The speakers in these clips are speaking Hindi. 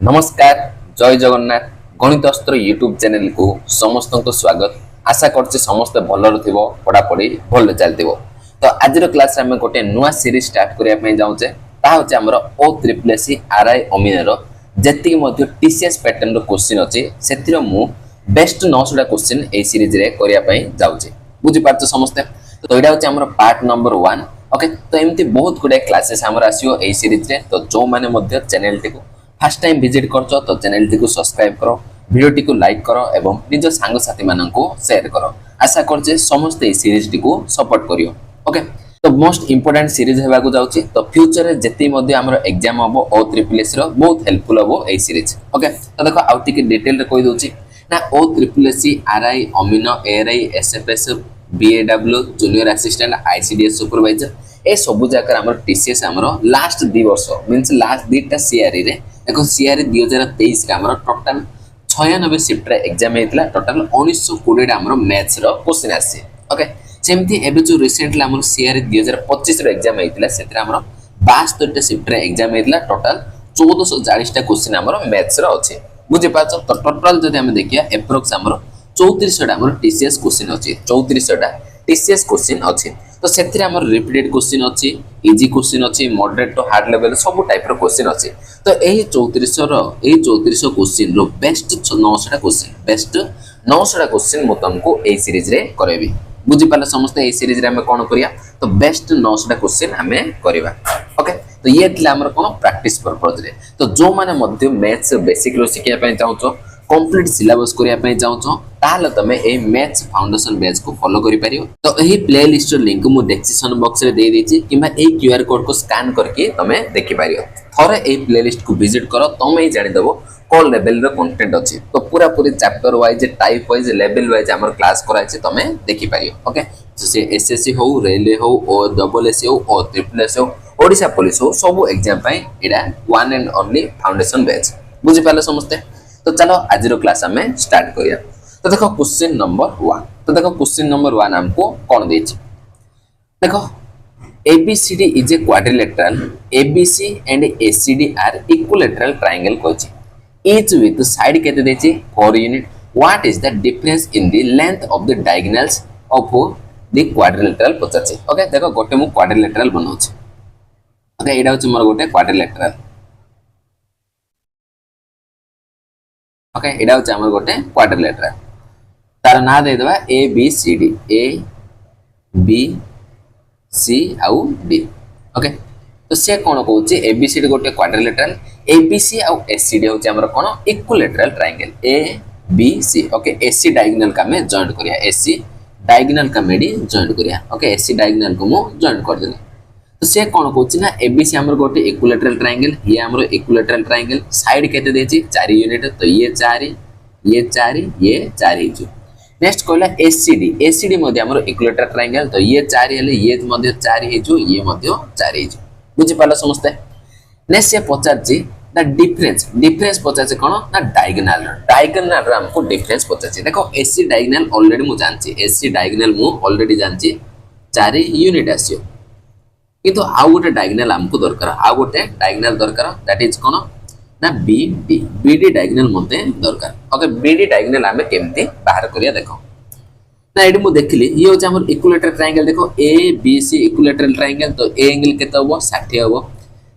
नमस्कार जय जगन्नाथ गणित अस्त्र यूट्यूब चैनल को समस्त को स्वागत। आशा करछि समस्त भलर थिबो पढ़ापढ़ी भल चलतिबो। तो आज क्लास रे हम गोटे नुआ सीरीज स्टार्ट करिया पय जाउचे ता होचे हमर ओ ट्रिपल एस आरआई अमीनर जेति मध्ये टीसीएस पैटर्न रो क्वेश्चन अछि सेतिरो मु बेस्ट 900 क्वेश्चन ए सीरीज रे करिया पय जाउचे। बुझि पारछ समस्त। तो एडा होचे हमर पार्ट नंबर 1। ओके, तो एमती बहुत गुडे क्लासेस हमर आसियो ए सीरीज रे। तो जो माने मध्ये चैनल टी को फर्स्ट टाइम विजिट करछो तो चैनल टी को सब्सक्राइब करो, वीडियो टी को लाइक करो एवं निज सांग साथी मानन को शेयर करो। आशा करछे समस्त ए सीरीज टी को सपोर्ट करियो। ओके, तो मोस्ट इंपोर्टेंट सीरीज हेबा को जाउची। तो फ्यूचर रे जेति मध्ये हमर एग्जाम हबो ओ ट्रिपल एस रो बहुत हेल्पफुल हबो ए सीरीज। ओके, तो देखो आउ टिके डिटेल रे कहि दोची ना ओ ट्रिपल एस आरआई अमीनो ARI SFS BAW junior assistant ICDS supervisor ए सब जाकर हमर टीसीएस हमर लास्ट 2 वर्ष मींस लास्ट दीटा सीआरई रे देखो सीआरई 2023 रे हमर टोटल 96 शिफ्ट रे एग्जाम हेतला। टोटल 1920 रे हमर मैथ्स रो क्वेश्चन आसी। ओके, सेमती एबे जो रिसेंटली हमर सीआरई 2025 रे एग्जाम हेतला सेतरा हमर 72 टा शिफ्ट रे एग्जाम हेतला। टोटल 1440 टा क्वेश्चन हमर मैथ्स रो अछि। बुझि पाछो। तो टोटल जदि हम देखिया एप्रोक्स हमर 3400 टा हमर टीसीएस क्वेश्चन अछि। 3400 टा टीसीएस क्वेश्चन अछि। तो सेथिरे हमर रिपीटेड क्वेश्चन अछि, इजी क्वेश्चन अछि, मॉडरेट टू हार्ड लेवल सब टाइप रो क्वेश्चन अछि। तो एही 3400 क्वेश्चन रो बेस्ट 900 टा क्वेश्चन मु तुमको ए सीरीज रे करेबी। बुझि पाले समस्त। ए सीरीज रे हम कोन करिया तो बेस्ट 900 टा क्वेश्चन हमें करबा। ओके, तो ये थिला हमर कोन प्रैक्टिस पर्पस रे। तो जो माने मध्य मैथ्स बेसिक रो सिखिया पय चाहछो, कंप्लीट सिलेबस करिया पय चाहछो, ताले तमे ए मैथ्स फाउंडेशन बैच को फॉलो करि परियो। तो एही प्लेलिस्ट लिंक मु डिस्क्रिप्शन बॉक्स रे दे देछि किबा ए क्यूआर कोड को स्कैन करके तमे देखि परियो। थोरे ए प्लेलिस्ट को विजिट करो तमे ही जानि देबो कोन लेवल रो कंटेंट अछि। तो पूरा पूरी chapter wise type wise level wise हमर क्लास करा अछि तमे देखि परियो। ओके, तो से एसएससी हो, रेलवे हो, ओ डबल एस हो, ओ ट्रिपल एस हो, ओडिसा पुलिस हो, सब एग्जाम पय एडा one and only foundation batch. बुझि पाले समस्ते। तो चलो आज रो क्लास हमें स्टार्ट करिया। तो देखो क्वेश्चन नंबर 1। तो देखो क्वेश्चन नंबर 1 हमको कौन देछि। देखो ABCD is a quadrilateral. ABC and ACD are equilateral triangle कहछि। Each with side केते देछि 4 unit. What is the difference in the length of the diagonals of the quadrilateral पचाछि। ओके, देखो गोटे मु quadrilateral बनाउछि। ओके, एडा होछि मोर गोटे quadrilateral। ओके, एडा होछि हमर गोटे quadrilateral। तार ना दे देबा A B C D, A B C आउ डी। ओके, तो से कोन कहउछि एबीसीडी गोटे क्वाड्रिलेटरल, एबीसी आउ एसीडी होछि हमर कोन equilateral triangle A B C. Okay, AC diagonal का में जॉइंट करिया, एसी डायगोनल का मेडी जॉइंट करिया। ओके, एसी डायगोनल को मु जॉइंट कर देनी। तो से कोन कहउछि ना एबीसी हमर गोटे इक्विलेटरल ट्रायंगल, ये हमर इक्विलेटरल ट्रायंगल साइड केते देछि 4 यूनिट। तो ये 4 ये 4 हिजु। नेक्स्ट कहला एसीडी, एसीडी मध्ये हमर इक्विलेटरल ट्रायंगल। तो ये 4 हेले ये मध्ये 4 हिजु, ये मध्ये 4 हिजु। बुझि पाला समस्ते। नेक्स्ट से पचाछि द डिफरेंस, डिफरेंस पचाछि कोन ना डायगोनल, डायगोनल रे हमको डिफरेंस पचाछि। देखो एसी डायगोनल ऑलरेडी मु जानछि, एसी डायगोनल मु ऑलरेडी जानछि 4 यूनिट आसियो। किंतु आ गोटे डायगोनल हमको दरकार, आ गोटे डायगोनल दरकार, दैट इज कोन ना बीडी, बीडी डायगोनल मते दरकार। ओके, बीडी डायगोनल हमें केमती बाहर करिया देखो ना। एडी मु देखली ये होछ हमर इक्विलेटरल ट्रायंगल। देखो A B C equilateral triangle. तो ए एंगल केते होबो 60 होबो।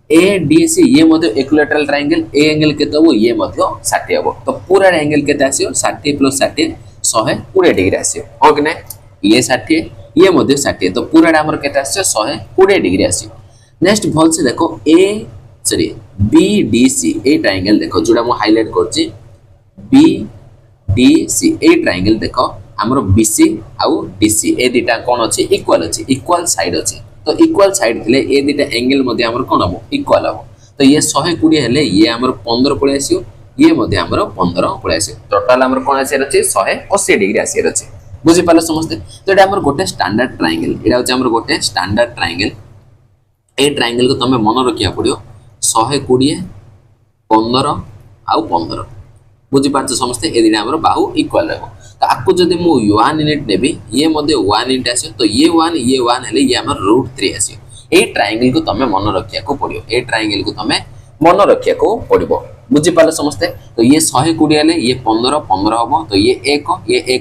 ए डी सी ये मध्ये इक्विलेटरल ट्रायंगल, ए एंगल केते होबो ये मध्ये 60 होबो। तो पूरा एंगल केते आसियो 60 + 60 120 डिग्री आसियो। ओके ना, ये 60 ये मध्ये 60। तो पूरा हमर केते आसियो 120 डिग्री आसियो। नेक्स्ट भल से देखो ए सॉरी BDC ए ट्रायंगल देखो जोडा मु हाइलाइट करछि BDC ए ट्रायंगल देखो हमरो BC आउ DC ए दिटा कोन अछि इक्वल अछि, इक्वल साइड अछि। तो इक्वल साइड थिले ए दिटा एंगल मध्ये हमर कोन हबो इक्वल हबो। तो ये 120 हेले ये हमर 15 पळे आसियो, ये मध्ये हमर 15 पळे आसियो। टोटल हमर कोन आसी अछि 180 डिग्री आसी अछि। बुझि पाले समझते। तो एटा हमर गोटे स्टैंडर्ड ट्रायंगल, एटा होछि हमर गोटे स्टैंडर्ड ट्रायंगल। ए ट्रायंगल को तमे मन रखिया पड़ियो 120 15 आउ 15। बुझि पाछ समस्ते। ए दिना हमर बाहु इक्वल रहबो। तो आपको जदि मु 1 यूनिट नेबी ये मध्ये 1 यूनिट आसे। तो ये 1 हेले ये हमर √3 आसे। ए ट्रायंगल को तमे मन रखिया को पड़ियो, ए ट्रायंगल को तमे मन रखिया को पड़ो बुझी पाल समस्ते। तो ये 120 हेले ये 15 15 हम तो ये 1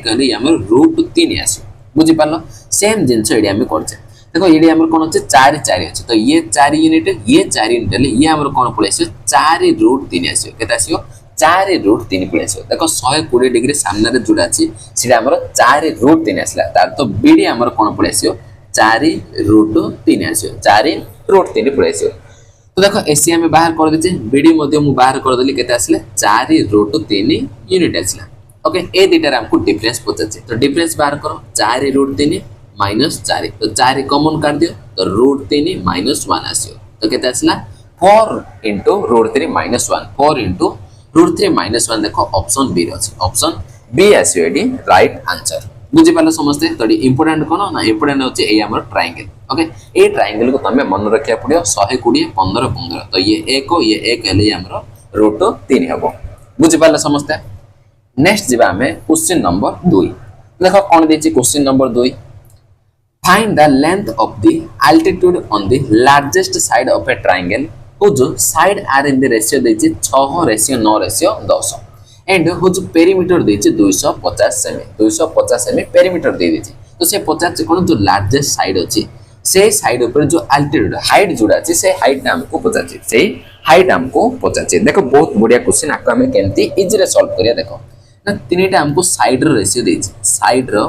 हेले ये रूट 3 आस बुझी पाल सेम जिनस ये आम करचे देखो ये आम कौन अच्छे 4 4 अच्छे तो ये 4 यूनिट ये 4 यूनिट हेले ये आम कौन पड़े आस 4 रूट 3 आस के 4 रूट 3 पड़े आस देखो 120 डिग्री सामने जोड़ा अच्छी सीटा आम 4 रूट 3 आसला तार तो बीडी आम कौन पड़े आस 4 रूट 3 आस 4 रूट 3 पड़े आस। तो देखो एसी आम बाहर कर देचे बीडी बाहर कर देली केते आसले 4 रूट 3 यूनिट आसला ओके ए दुटार आमको डिफरेंस पचाचे तो डिफरेंस बाहर करो 4 रूट 3 माइनस 4 तो 4 कॉमन कर दियो तो रूट 3 माइनस 1 आसियो तो केते आसला 4 into root 3 minus 1 4 into root 3 minus 1 देखो ऑप्शन बी रे अछि ऑप्शन बी आसियो एडी राइट आंसर बुझी पालो समझते। तो इंपोर्टेंट कोन ना इंपोर्टेंट होचे ए हमर ट्रायंगल ओके ए ट्रायंगल को तमे मन रखिया पड़ियो 120 15 15 तो ये 1 हेले हमर रूट 3 हबो बुझी पालो समझते। नेक्स्ट जीवा हमें क्वेश्चन नंबर 2 देखो कोन देछि question number 2 find the length of the altitude on the largest side of a triangle whose side are in the ratio देछि 6:9:10 एंड whose perimeter देछि 250 सेमी 250 सेमी पेरीमीटर दे देछि तो से 50 कोन जो लार्जेस्ट साइड अछि से साइड ऊपर जो अल्टीट्यूड हाइट जोड़ा अछि से हाइट हमको 50 से हाइट हमको 50 देखो बहुत बढ़िया क्वेश्चन आको हमें केमती इजी रे सॉल्व करिया देखो ना तीनटा हमको साइड रो रेशियो देछि साइड रो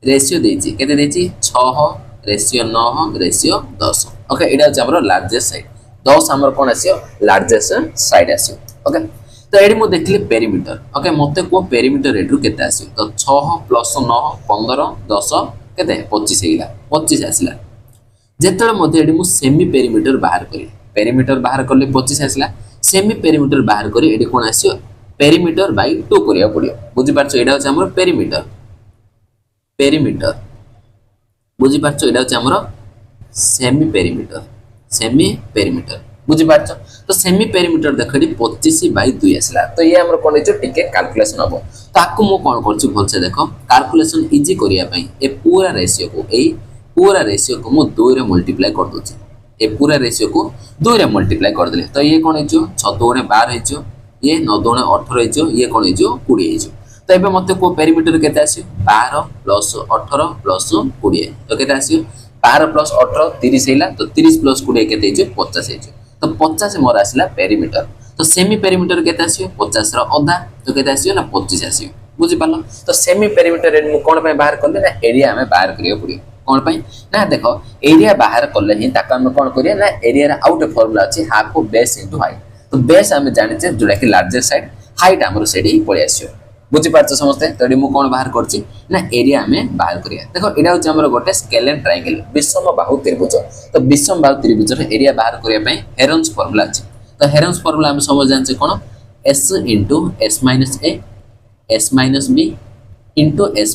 रेशियो देछि केते देछि 6:9:10 ओके एटा अछि हमरो लार्जेस्ट साइड 10 हमर कोन आसियो लार्जेस्ट साइड आसियो ओके तो एडी मु देखली पेरीमीटर ओके मते को पेरीमीटर एडू केते आसियो तो 6 + 9 15 10 केते 25 हेला 25 आसिला जेतले मते एडी मु सेमी पेरीमीटर बाहर करी पेरीमीटर बाहर करले 25 आसिला सेमी पेरीमीटर बाहर करी एडी कोन आसियो पेरीमीटर बाय 2 करिया पड़ियो बुझी पारछो एडा होछ हमर पेरीमीटर पेरीमीटर बुझी पारछो एडा होछ हमर सेमी पेरीमीटर बुझी पारछो तो सेमी पेरीमीटर देखडी 25/2 आसला तो ये हमर कोन जो टिके कैलकुलेशन हबो तो आकु मो कोन करछु भलसे देखो कैलकुलेशन इजी करिया पई ए पूरा रेशियो को मो 2 रे मल्टीप्लाई कर दोछि ए पूरा रेशियो को 2 रे मल्टीप्लाई कर देले तो ये कोन हेजो 6 2 12 हेजो ये 9 2 18 हेजो ये कोन हेजो 20 हेजो तो एबे मते को पेरीमीटर केते आसी 12 + 18 + 20 तो केते आसी 12 + 18 30 हेला तो 30 + 20 केते हेजो 50 हेजो तो 50 मोर आसला पेरीमीटर तो सेमी पेरीमीटर केते आसी 50 रो आधा तो केते आसी ना 25 आसी बुझी पालो तो सेमी पेरीमीटर मु कोन पे बाहर करले ना एरिया हमें बाहर करियो पड़ियो कोन पे ना देखो एरिया बाहर करले ही ताका हम कोन करिया ना एरिया रा आउट फॉर्मूला अछि half of base into height तो बेस हमें जानि जे जोडा कि लार्जेस्ट साइड हाइट हमरो सेडी पळे आसियो बुझी पारछ समझते। तो मु कोन बाहर करछि ना एरिया हमें बाहर करिया देखो एडा होछ हमरो गोटे स्केलेन ट्रायंगल विषम बाहु त्रिभुज तो विषम बाहु त्रिभुज रे एरिया बाहर करिया पई हेरोन्स फार्मूला अछि तो हेरोन्स फार्मूला हम समझ जानछे कोन s * s - a s - b * s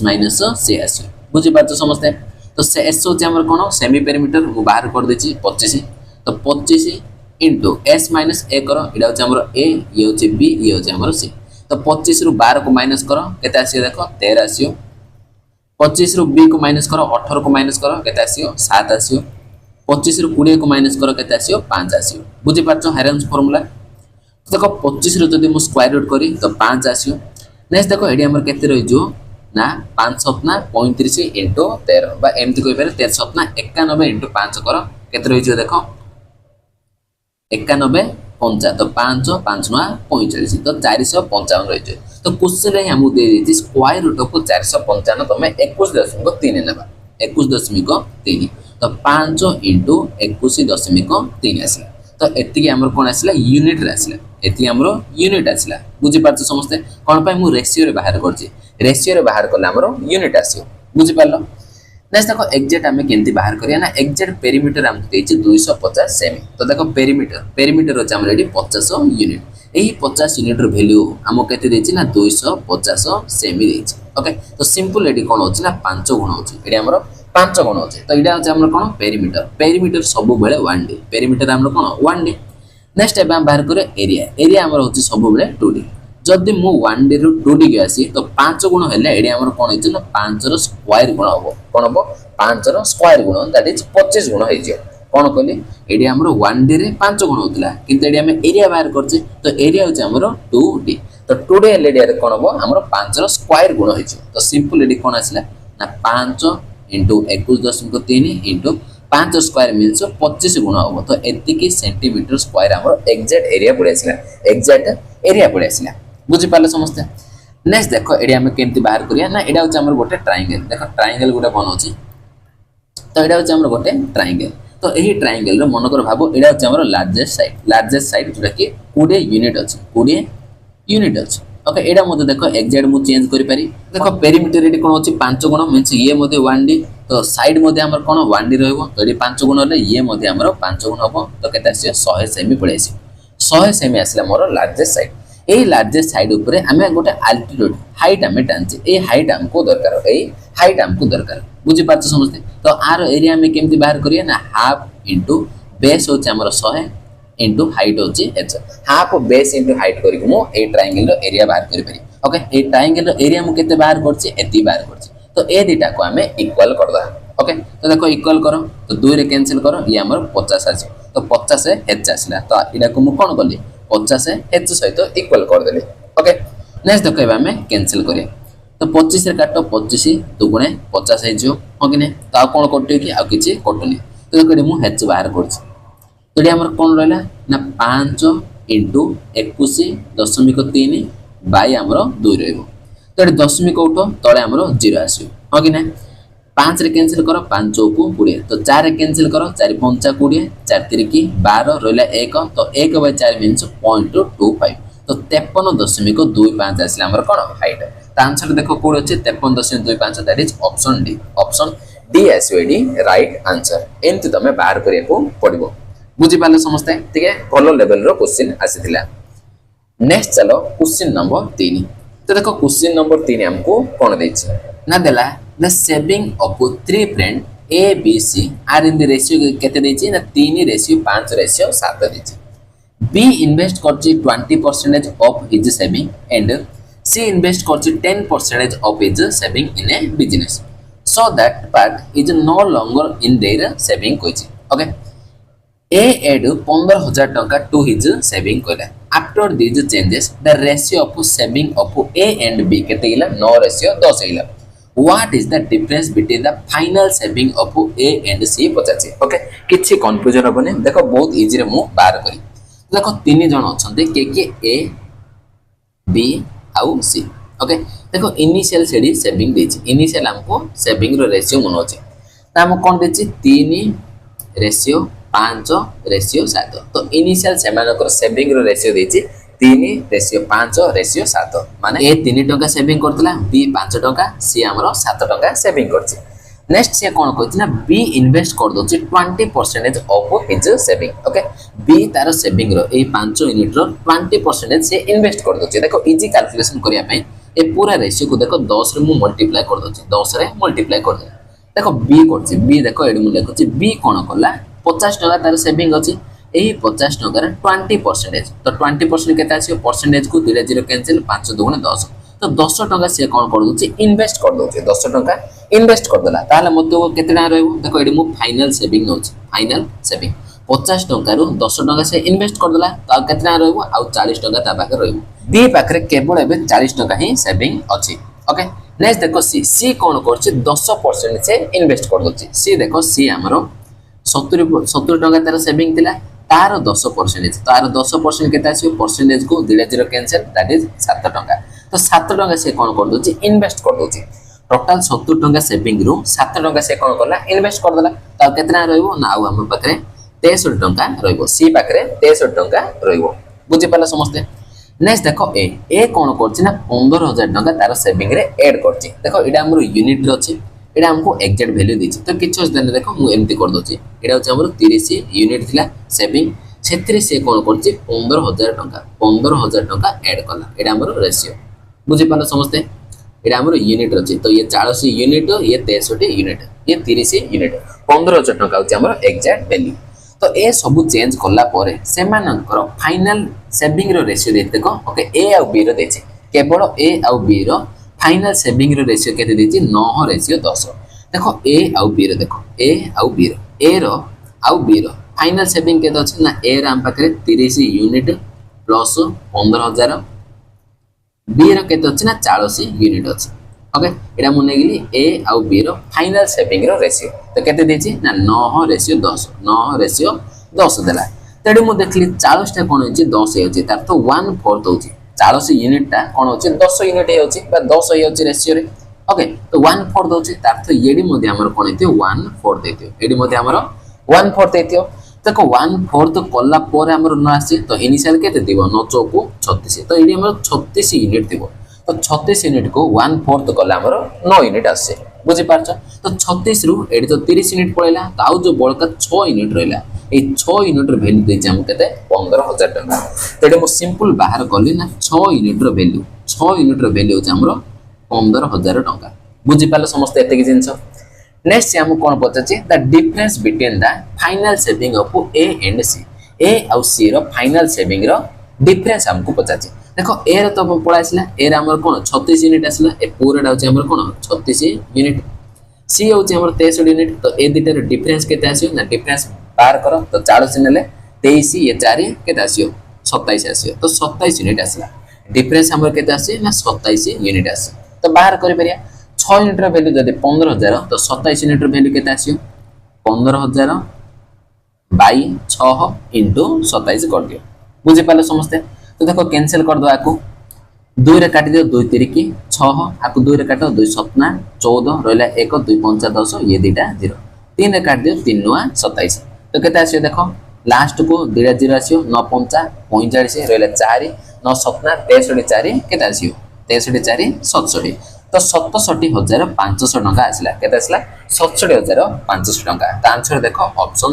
- c आसी बुझी पारछ समझते। तो से s होछ हमर कोन सेमी पेरीमीटर मु बाहर कर देछि 25 तो 25 * s - a करो एडा होछ हमर a ये होछ b ये होछ हमर c तो 25 रु 12 को माइनस करो केते आसियो देखो 13 आसियो 25 रु b को माइनस करो 18 को माइनस करो केते आसियो 7 आसियो 25 रु 20 को माइनस करो केते आसियो 5 आसियो बुझी पाछो हेरोन्स फार्मूला तो देखो 25 रु जदी मु स्क्वायर रूट करी तो 5 आसियो नेक्स्ट देखो एडी हमर केते रहि जो ना 5 7 ना 35 * 13 बा एमती कोइ पारे 13 7 ना 91 * 5 करो केते रहि जो देखो 91 5 तो 5 5 9 45 तो 455 रही तो क्वेश्चन रे हमु दे देछि स्क्वायर रूट ऑफ 455 तमे 21.3 नेबा 21.3 तो 5 * 21.3 आसला तो एति हमर कोन आसला यूनिट रे आसला एति हमरो यूनिट आसला बुझी पारछ समस्ते कोन पय मु रेशियो रे बाहर करछि रेशियो रे बाहर करले हमरो यूनिट आसियो बुझी पारलो। नेक्स्ट देखो एग्जैक्ट हमें केंती बाहर करिया ना एग्जैक्ट पेरीमीटर हमको देछि 250 सेमी तो देखो पेरीमीटर होछ हमर एडी 50 यूनिट एही 50 यूनिट रो वैल्यू हमको केते देछि ना 250 सेमी देछि ओके तो सिंपल एडी कोन होछि ना 5 गुण होछि एडी हमर 5 गुण होछि तो एडा होछि हमर कोन पेरीमीटर सब बेले 1D पेरीमीटर हमर कोन 1D। नेक्स्ट एबे हम बाहर करे एरिया हमर होछि सब बेले 2D जदि मु 1D रु 2D के आसी तो 5 गुण हेले एडी हमर कोन होछि ना 5 रो स्क्वायर गुण होबो कोन होबो 5 रो स्क्वायर गुण दैट इज 25 गुण होइजियो कौन कहले एडी हमरो 1D रे 5 गुण होतला किंतु एडी हम एरिया बाहर करछे तो एरिया होचे हमरो 2D तो 2D एरिया रे कोन हो हमरो 5 रो स्क्वायर गुण होइछ तो सिंपल एडी कोन आसला ना 5 * 21.3 * 5 स्क्वायर मीन्स 25 गुण हो तो एति की सेंटीमीटर स्क्वायर हमरो एग्जैक्ट एरिया पड़े आसला एग्जैक्ट एरिया पड़े आसला बुझि पाले समस्त नेक्स्ट देखो एडी हम केमती बाहर करिया ना एडा होचे हमरो गोटे ट्रायंगल देखो ट्रायंगल गोटे बनौची तो एडा होचे हमरो गोटे ट्रायंगल तो यही ट्रायंगल रो मनकर भाबो एडा होचे हमरो लार्जेस्ट साइड जोटा कि 20 यूनिट अछि 20 यूनिट अछि ओके एडा मते देखो एग्जैक्ट मु चेंज करि पारी देखो पेरीमीटर एडी कोन अछि 5 गुण मींस ये मते 1D तो साइड मते हमर कोन 1D रहइबो तो एडी 5 गुण ले ये मते हमरो 5 गुण हबो तो केता आसी 100 सेमी पड़े आसी 100 सेमी आसला मोर लार्जेस्ट साइड ए लार्जेस्ट साइड ऊपर हमें गोटे अल्टीट्यूड हाइट हमें टांचे ए हाइट हमको दरकार ए हाइट हमको दरकार बुझी पाछ समझते तो आर एरिया में केमती बाहर करिया ना हाफ इनटू बेस होचे हमर 100 इनटू हाइट होचे h half base into height करी मु ए ट्रायंगल रो एरिया बाहर करि पारी ओके ए ट्रायंगल रो एरिया मु केते बाहर करछि एति बाहर करछि तो ए दिटा को हमें इक्वल कर दा ओके तो देखो इक्वल करो तो 2 रे कैंसिल करो ये हमर 50 आसी तो 50 से h आसला तो इडा को मु कोन करली 50 से h सहित इक्वल कर देली ओके नेक्स्ट देखो एबा हमें कैंसिल करिया तो 25 रे काटो 25 2 * 50 है जो हो कि ने ता कोन कटै कि आ किछि कटुनी तो देखो मु h बाहर करछि तो ये हमर कोन रहला ना 5 * 21.3 बाय हमरो 2 रहइबो तो ये दशमिक उठो तळे हमरो 0 आसीयो हो कि ना 5 रे कैंसिल करो 5 को 20 तो 4 रे कैंसिल करो 4 5 20 4 3 की 12 रहला 1 तो 1/4 मींस 0.25 तो 53.25 आसला हमर कोन हाइट तो आंसर देखो कोड अछि 53.25 दैट इज ऑप्शन डी एसओडी राइट आंसर एंत तमे बाहर करिया को पड़िबो बुझी पाले समझते ठीक है भलो लेवल रो क्वेश्चन आसीथिला नेक्स्ट चलो क्वेश्चन नंबर 3 तो देखो क्वेश्चन नंबर 3 हमको कोन दैछि ना देला the saving of 3 friend A B C are in the ratio केते दैछि ना 3:5:7 दैछि बी इन्वेस्ट करछि 20% of his saving and C invest करछि 10% of his saving in a business so that part is no longer in their saving कोछि ओके A add 15,000 टंका to his saving कोइला after these changes the ratio of saving of A and B केते इला 9 ratio 10 इला what is the difference between the final saving of A and C पचाचे ओके किछि कंफ्यूजन होबने देखो बहुत इजी रे मु बाहर करी देखो तीन जण अछंते के A B आउ C ओके देखो इनिशियल सेडी सेविंग देछि इनिशियल हमको सेविंग रो रेशियो मन होचे त हम कोन देछि 3:5:7 तो इनिशियल सेमानकर सेविंग रो रेशियो देछि 3:5:7 माने ए 3 टका सेविंग करतला बी 5 टका सी हमरो 7 टका सेविंग करछि नेक्स्ट से कोन कहछि ना बी इन्वेस्ट कर दोछि 20% of his saving okay B तार सेविंग रो ए 5 यूनिट रो 20% से इन्वेस्ट कर दोछि देखो इजी कैलकुलेशन करिया पई ए पूरा रेशियो को देखो 10 रे मु मल्टीप्लाई कर दोछि 10 रे मल्टीप्लाई कर दे देखो बी करछि बी देखो एडी मु लिखछि बी कोन करला 50 टका तार सेविंग अछि एही 50 टका रे 20% तो 20% केता आसी परसेंटेज को 2 0 कैंसिल 5 2 10 तो 10 टका से कोन कर दोछि इन्वेस्ट कर दोछि 10 टका इन्वेस्ट कर देला ताले मते केतेना रहइबो देखो एडी मु फाइनल सेविंग नोछि फाइनल सेविंग 50 टका रु 10 टका से इन्वेस्ट कर देला तो केतेना रहइबो आ 40 टका ता पाखे रहइबो बी पाखरे केवल एबे 40 टका ही सेविंग अछि ओके नेक्स्ट देखो सी कोन करछि 10% से इन्वेस्ट कर दोछि सी देखो सी हमरो 70 टका तार सेविंग थिला तार 10% तार 10% केता आसी परसेंटेज को 2 0 कैंसिल दैट इज 7 टका तो 7 टका से कोन कर दोछि इन्वेस्ट कर दोछि टोटल 70 टका सेविंग रु 7 टका से कोन करला इन्वेस्ट कर देला त केतना रहइबो ना आ हम पाखरे 63 टका रहइबो सी पाखरे 63 टका रहइबो बुझि पाला समझते नेक्स्ट देखो ए कोन करछि ना 15,000 टका तार सेविंग रे ऐड करछि देखो एडा हमर यूनिट रे अछि एडा हमको एग्जैक्ट वैल्यू देछि तो किछो देने देखो मु एमती कर दोछि एडा होछि हमर 30 यूनिट थिला सेविंग सेत्री से कोन करछि 15,000 टका ऐड कला एडा हमर रेशियो बुझि पाला समझते एडा हमर यूनिट अछि तो ये 40 यूनिट ये 63 यूनिट ये 30 यूनिट 15,000 टका होछि हमर एग्जैक्ट वैल्यू तो ए सब चेंज करला परे सेमानकर फाइनल सेविंग रो रेशियो देते देखो ओके ए आ बी रो देछि केवल ए आ बी रो फाइनल सेविंग रो रेशियो केते देछि 9:10 देखो ए आ बी रो देखो ए आ बी रो ए रो आउ बी रो फाइनल सेविंग केते अछि ना ए रा हम पाखरे 30 यूनिट प्लस 15000 बी रो केते अछि ना 40 यूनिट अछि ओके एटा मु नेगिली ए आउ बी रो फाइनल सेविंग रो रेशियो तो केते देछि ना 9:10 देला तेडे मु देखली 40 टा कोन अछि 10 अछि तार तो 1/4 होछि 40 यूनिट टा कोन अछि 10 यूनिट अछि बा 10 अछि रेशियो रे ओके तो 1/4 होछि तार तो एडी मध्ये हमर कोन हेतियो 1/4 देतियो एडी मध्ये हमर 1/4 देतियो देखो 1/4 तो कल्ला पर हमर न आसी तो इनिशियल केते दिबो 9 चौको 36 तो एडी हमर 36 यूनिट दिबो तो 36 यूनिट को 1/4 कला हमर 9 यूनिट आसे बुझि पारछ तो 36 रु एडी तो 30 यूनिट पळेला तो आउ जो बळका 6 यूनिट रहला ए 6 यूनिट रो वैल्यू देछि हम केते 15000 टका तेडे मो सिंपल बाहर करली ना 6 यूनिट रो वैल्यू 6 यूनिट रो वैल्यू होछ हमरो 15000 टका बुझि पाले समस्त एते कि जिंस नेक्स्ट हम कोन पचाछि the difference between the final saving of A and C A और सी रो फाइनल सेविंग रो डिफरेंस हमको पचाछि देखो ए रो तो पळा आसला ए रा हमर कोन 36 यूनिट आसला ए पूराटा होछ हमर कोन 36 यूनिट सी होछ हमर 63 यूनिट तो ए दिटा रो डिफरेंस केते आसियो ना डिफरेंस बाहर करो तो 40 नेले 23 ये 4 केते आसियो 27 आसियो तो 27 यूनिट आसला डिफरेंस हमर केते आसी ना 27 यूनिट आसी तो बाहर करि परिया 6 यूनिट रो वैल्यू जदि 15000 तो 27 यूनिट रो वैल्यू केते आसियो 15000 बाई 6 इनटू 27 कर दियो बुझि पाले समस्ते तो देखो कैंसिल कर दो आको 2 रे काटि दियो 2 3 की 6 आको 2 रे काटो 2 7 14 रहला 1 2 5 10 ये दिटा 0 3 रे काट दियो 3 9 27 तो केते आसियो देखो लास्ट को 2 0 आसियो 9 5 45 रहला 4 9 7 63 4 केते आसियो 63 4 67 तो 67500 टका आसला केते आसला 67500 टका त आंसर देखो ऑप्शन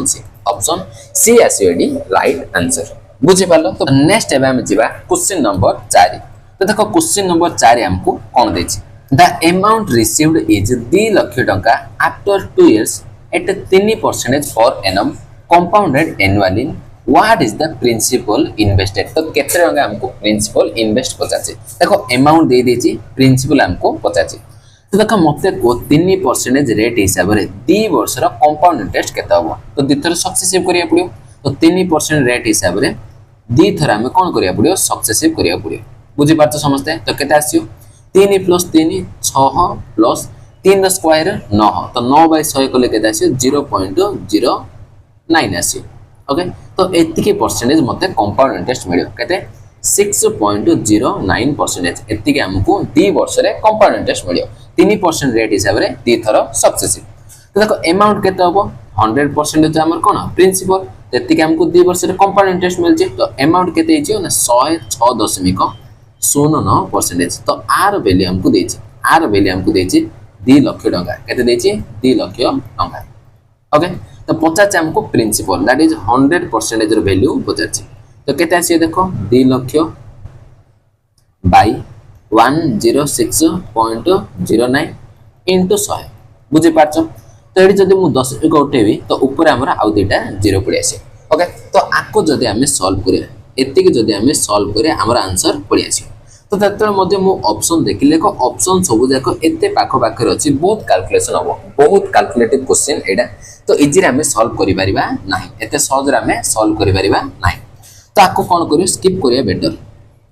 सी आसियो एडी राइट आंसर बुझि पालो तो नेक्स्ट एबे हम जिबा क्वेश्चन नंबर 4 तो देखो क्वेश्चन नंबर 4 हमको कोन देछि the amount received is 2 lakh टका after 2 years at 3% per annum compounded annually what is the principal invested तो केते टका हमको प्रिंसिपल इन्वेस्ट पचाछि देखो अमाउंट दे देछि प्रिंसिपल हमको पचाछि तो देखो मते को 3% रेट हिसाब रे 2 वर्ष रो कंपाउंड इंटरेस्ट केते होबो तो दिथर सक्सेसिव करिया पड़ियो तो 3% रेट हिसाब रे दी थर हमें कोन करिया पड़ियो सक्सेसिव करिया पड़ियो बुझि पारछ समझते तो केते आसियो 3 + 3 6 प्लस 3 द स्क्वायर 9 तो 9/100 को लेके आसियो 0.09 आसियो ओके तो एतिके परसेंटेज मते कंपाउंड इंटरेस्ट मिलियो केते 6.09% एतिके हमको 2 वर्ष रे कंपाउंड इंटरेस्ट मिलियो 3% रेट हिसाब रे दी थर सक्सेसिव तो देखो अमाउंट केते होबो 100% तो हमर कोन प्रिंसिपल एतिके हमको 2 वर्ष रे कंपाउंड इंटरेस्ट मिल जे तो अमाउंट केते हिजियो ना 106.09% तो आर वैल्यू हमको देछि आर वैल्यू हमको देछि 2 लाख टका केते देछि 2 लाख टका ओके तो 50 हमको प्रिंसिपल दैट इज 100% रो वैल्यू पचाछि तो केते आसी देखो 2 लाख बाय 106.09 इनटू 100 बुझि पारछ तो एडी जदि मु 10 को उठेबी तो ऊपर हमरा आउ दुटा 0 पड़ी आसी ओके तो आको जदि हमें सॉल्व करिया एतिके जदि हमें सॉल्व करिया हमरा आंसर पड़ी आसी तो तत्तर मध्ये मु ऑप्शन देखिले को ऑप्शन सब जाको एते पाखो पाखर अछि बहुत कैलकुलेशन हबो बहुत कैलकुलेटिव क्वेश्चन एडा तो इजी रे हमें सॉल्व करि परिबा नाही एते सहज रे हमें सॉल्व करि परिबा नाही तो आको कोन करियो स्किप करिया बेटर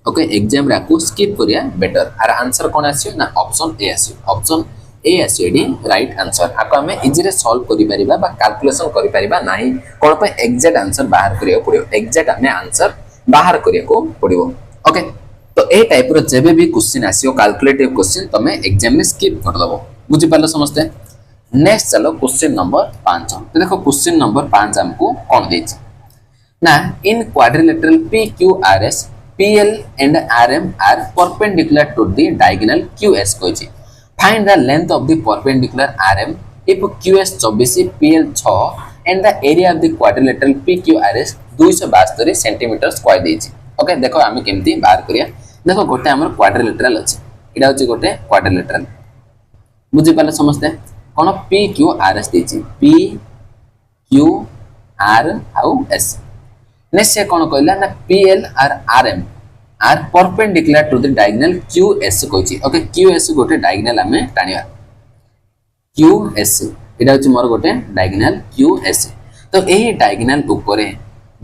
ओके एग्जाम रे आको स्किप करिया बेटर आर आंसर कोन आसियो ना option A आसियो option A आसियो D right answer आको हमें इजी रे सॉल्व करि परिबा बा कैलकुलेशन करि परिबा नाही कोन पे एग्जैक्ट आंसर बाहर करियो पड़ियो एग्जैक्ट हमें आंसर बाहर करियो को पड़ियो ओके तो ए टाइप रो जेबे भी क्वेश्चन आसियो कैलकुलेटिव क्वेश्चन तमे एग्जाम में स्किप कर दबो बुझि पालो समझते नेक्स्ट चलो क्वेश्चन नंबर 5 तो देखो क्वेश्चन नंबर 5 हमको कोन देछि ना इन quadrilateral PQRS PL and RM are perpendicular to the diagonal QS कोछि find the length of the perpendicular RM if QS 24 PL 6 and the area of the quadrilateral PQRS 272 centimetre square देछि ओके देखो हम केमती बाहर करिया देखो गोटे हमर क्वाड्रिलेटरल अछि इडा होछि गोटे क्वाड्रिलेटरल बुझि पाले समझते कोन PQRS देछि PQR आउ S नेक्स्ट से कोन कहला ना PL और RM are perpendicular to the diagonal QS कोछि ओके QS गोटे डायगोनल हमें टानिया QS इडा होछि मोर गोटे डायगोनल QS तो यही डायगोनाल ऊपर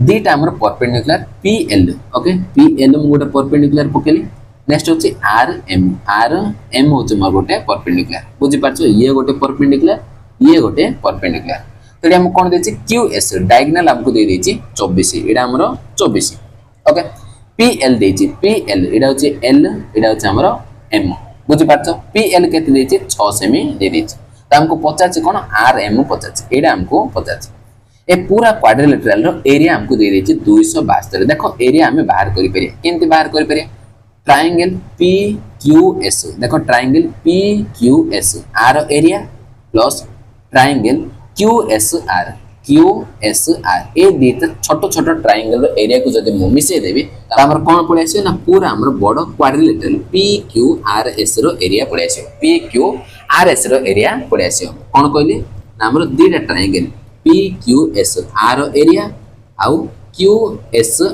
दीटा आमर परपेंडिकुलर PL ओके PL मु गोटे परपेंडिकुलर पकेली नेक्स्ट होची RM होची मोर गोटे परपेंडिकुलर बुझी पारछो ये गोटे परपेंडिकुलर ये गोटे परपेंडिकुलर तो हम कोन देछि QS डायगोनाल हमको दे देछि 24 एडा हमरो 24 ओके PL देछि PL एडा होची L एडा होची हमरो M बुझी पारछो PL केते देछि 6 सेमी दे देछि तो हमको पचाछि कोन RM पचाछि एडा हमको पचाछि ए पूरा क्वाड्रिलेटरल रो एरिया हमको दे देछि 272 देखो एरिया हमें बाहर करि परिया केनते बाहर करि परिया ट्रायंगल PQS देखो ट्रायंगल PQS आर एरिया प्लस ट्रायंगल QSR ए दीटा छोट छोट ट्रायंगल एरिया को जदि मु मिसे देबी त हमर कोन पड़े आसे ना पूरा हमर बड़ क्वाड्रिलेटरल PQRS रो एरिया पड़े आसे PQRS रो एरिया पड़े आसे कोन कहली ना हमर दीटा ट्रायंगल PQSR एरिया आउ QSR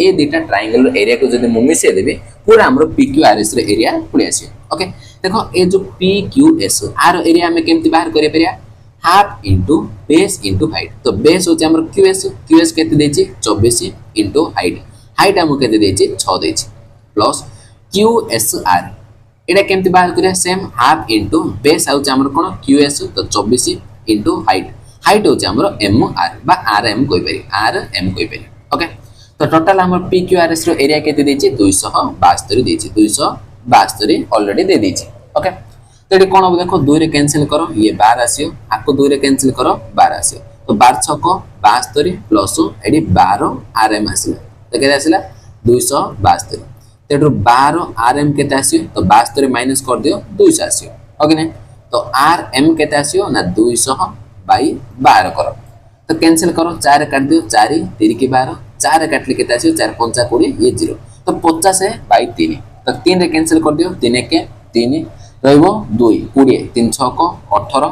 ए दीटा ट्रायंगल एरिया को जदि मु मिसे देबी पूरा हमर PQRS रो एरिया पड़े आसे ओके देखो ए जो PQSR एरिया में केमति बाहर करे परिया half into base into height तो बेस होचे हमर QS केते देछि 24 इंटू हाइट हम केते देछि 6 देछि प्लस QSR एडा केमति बाहर करिया सेम हाफ इंटू बेस होचे हमर कोन QS तो 24 इंटू हाइट होचे हमर MR बा RM कोइ पारि ओके तो टोटल हमर PQRS रो एरिया केते देछि 272 देछि 272 ऑलरेडी दे देछि ओके तो ये कौन हम देखो 2 रे कैंसिल करो ये 12 आसियो आपको 2 रे कैंसिल करो 12 आसियो तो 12 6 72 प्लस एडी 12 RM आसिला तो केते आसिला 272 तेडु 12 RM केते आसियो तो 72 माइनस कर दियो 200 आसियो ओके ने तो RM केते आसियो ना 200 बाई 12 करो तो कैंसिल करो 4 काट दियो 4 3 की 12 4 काटले केते आसियो 4 5 20 ये 0 तो 50 है बाई 3 तो 3 रे कैंसिल कर दियो 3 के 3 रहइबो 2 20 3 6 को 18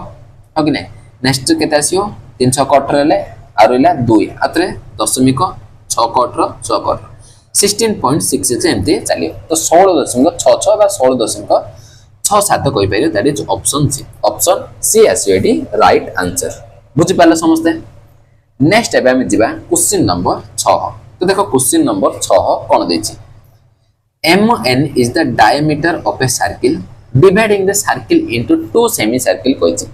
ओके ने नेक्स्ट केते आसियो 3 6 को 18 ले आ रहला 2 आत्रे दशमिक 6 को 18 6 को 18 16.66 एमती चलियो तो 16.66 बा 16.67 कहि पाइयो दैट इज ऑप्शन सी आसियो एडी राइट आंसर बुझि पाले समझते नेक्स्ट एबे हम जिबा क्वेश्चन नंबर 6 तो देखो क्वेश्चन नंबर 6 कोन देछि MN is the diameter of a circle dividing the circle into two semicircle koichi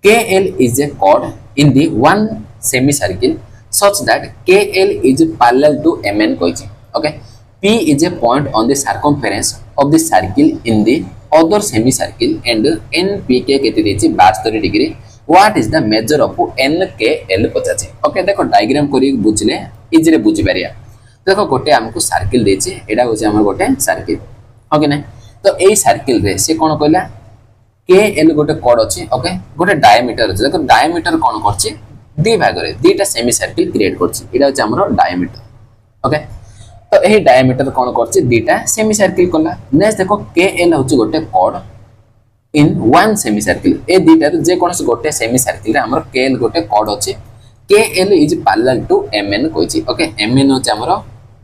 KL is a chord in the one semicircle such that KL is parallel to MN koichi okay P is a point on the circumference of the circle in the other semicircle and NPK केते देछि 72 degree what is the measure of NKL पचाछि ओके देखो डायग्राम करी बुझले इजीली बुझि पारिया देखो गोटे हमको सर्किल देछि एडा होछि हमर गोटे सर्किल ओके ना तो एई सर्किल रे से कोन कहला KL गोटे कोड अछि ओके गोटे डायमीटर अछि देखो डायमीटर कोन करछि दी भाग रे दीटा सेमी सर्किल क्रिएट करछि एडा होछि हमर डायमीटर ओके तो एही डायमीटर कोन करछि दीटा सेमी सर्किल कोला नेक्स्ट देखो KL होछि गोटे कोड इन वन सेमी सर्किल ए दीटा जे कोनस गोटे सेमी सर्किल रे हमर KL गोटे कोड अछि KL is parallel to MN कोइछि ओके MN होछि हमर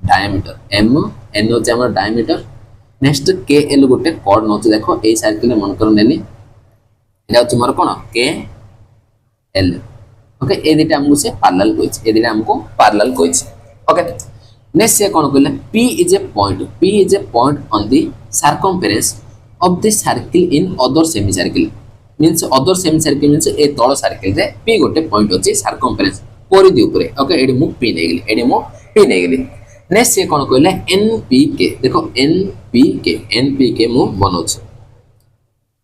डायमीटर MN होछि हमर डायमीटर नेक्स्ट KL गोटे कोड नोच देखो ए सर्किल मन कर नेली एटा होछि मोर कोन KL ओके ए दीटा हमको से पैरेलल कोइछि ए दीटा हमको पैरेलल कोइछि ओके नेक्स्ट से कोन कहले P is a point on the circumference of the circle in other semicircle means other semicircle means ए तळ सर्किल रे P गोटे पॉइंट होछि सर्कमफरेंस परिधि ऊपर ओके एडी मु P नै गेली नेक्स्ट से कोन कहले NPK देखो NPK मु बनोछ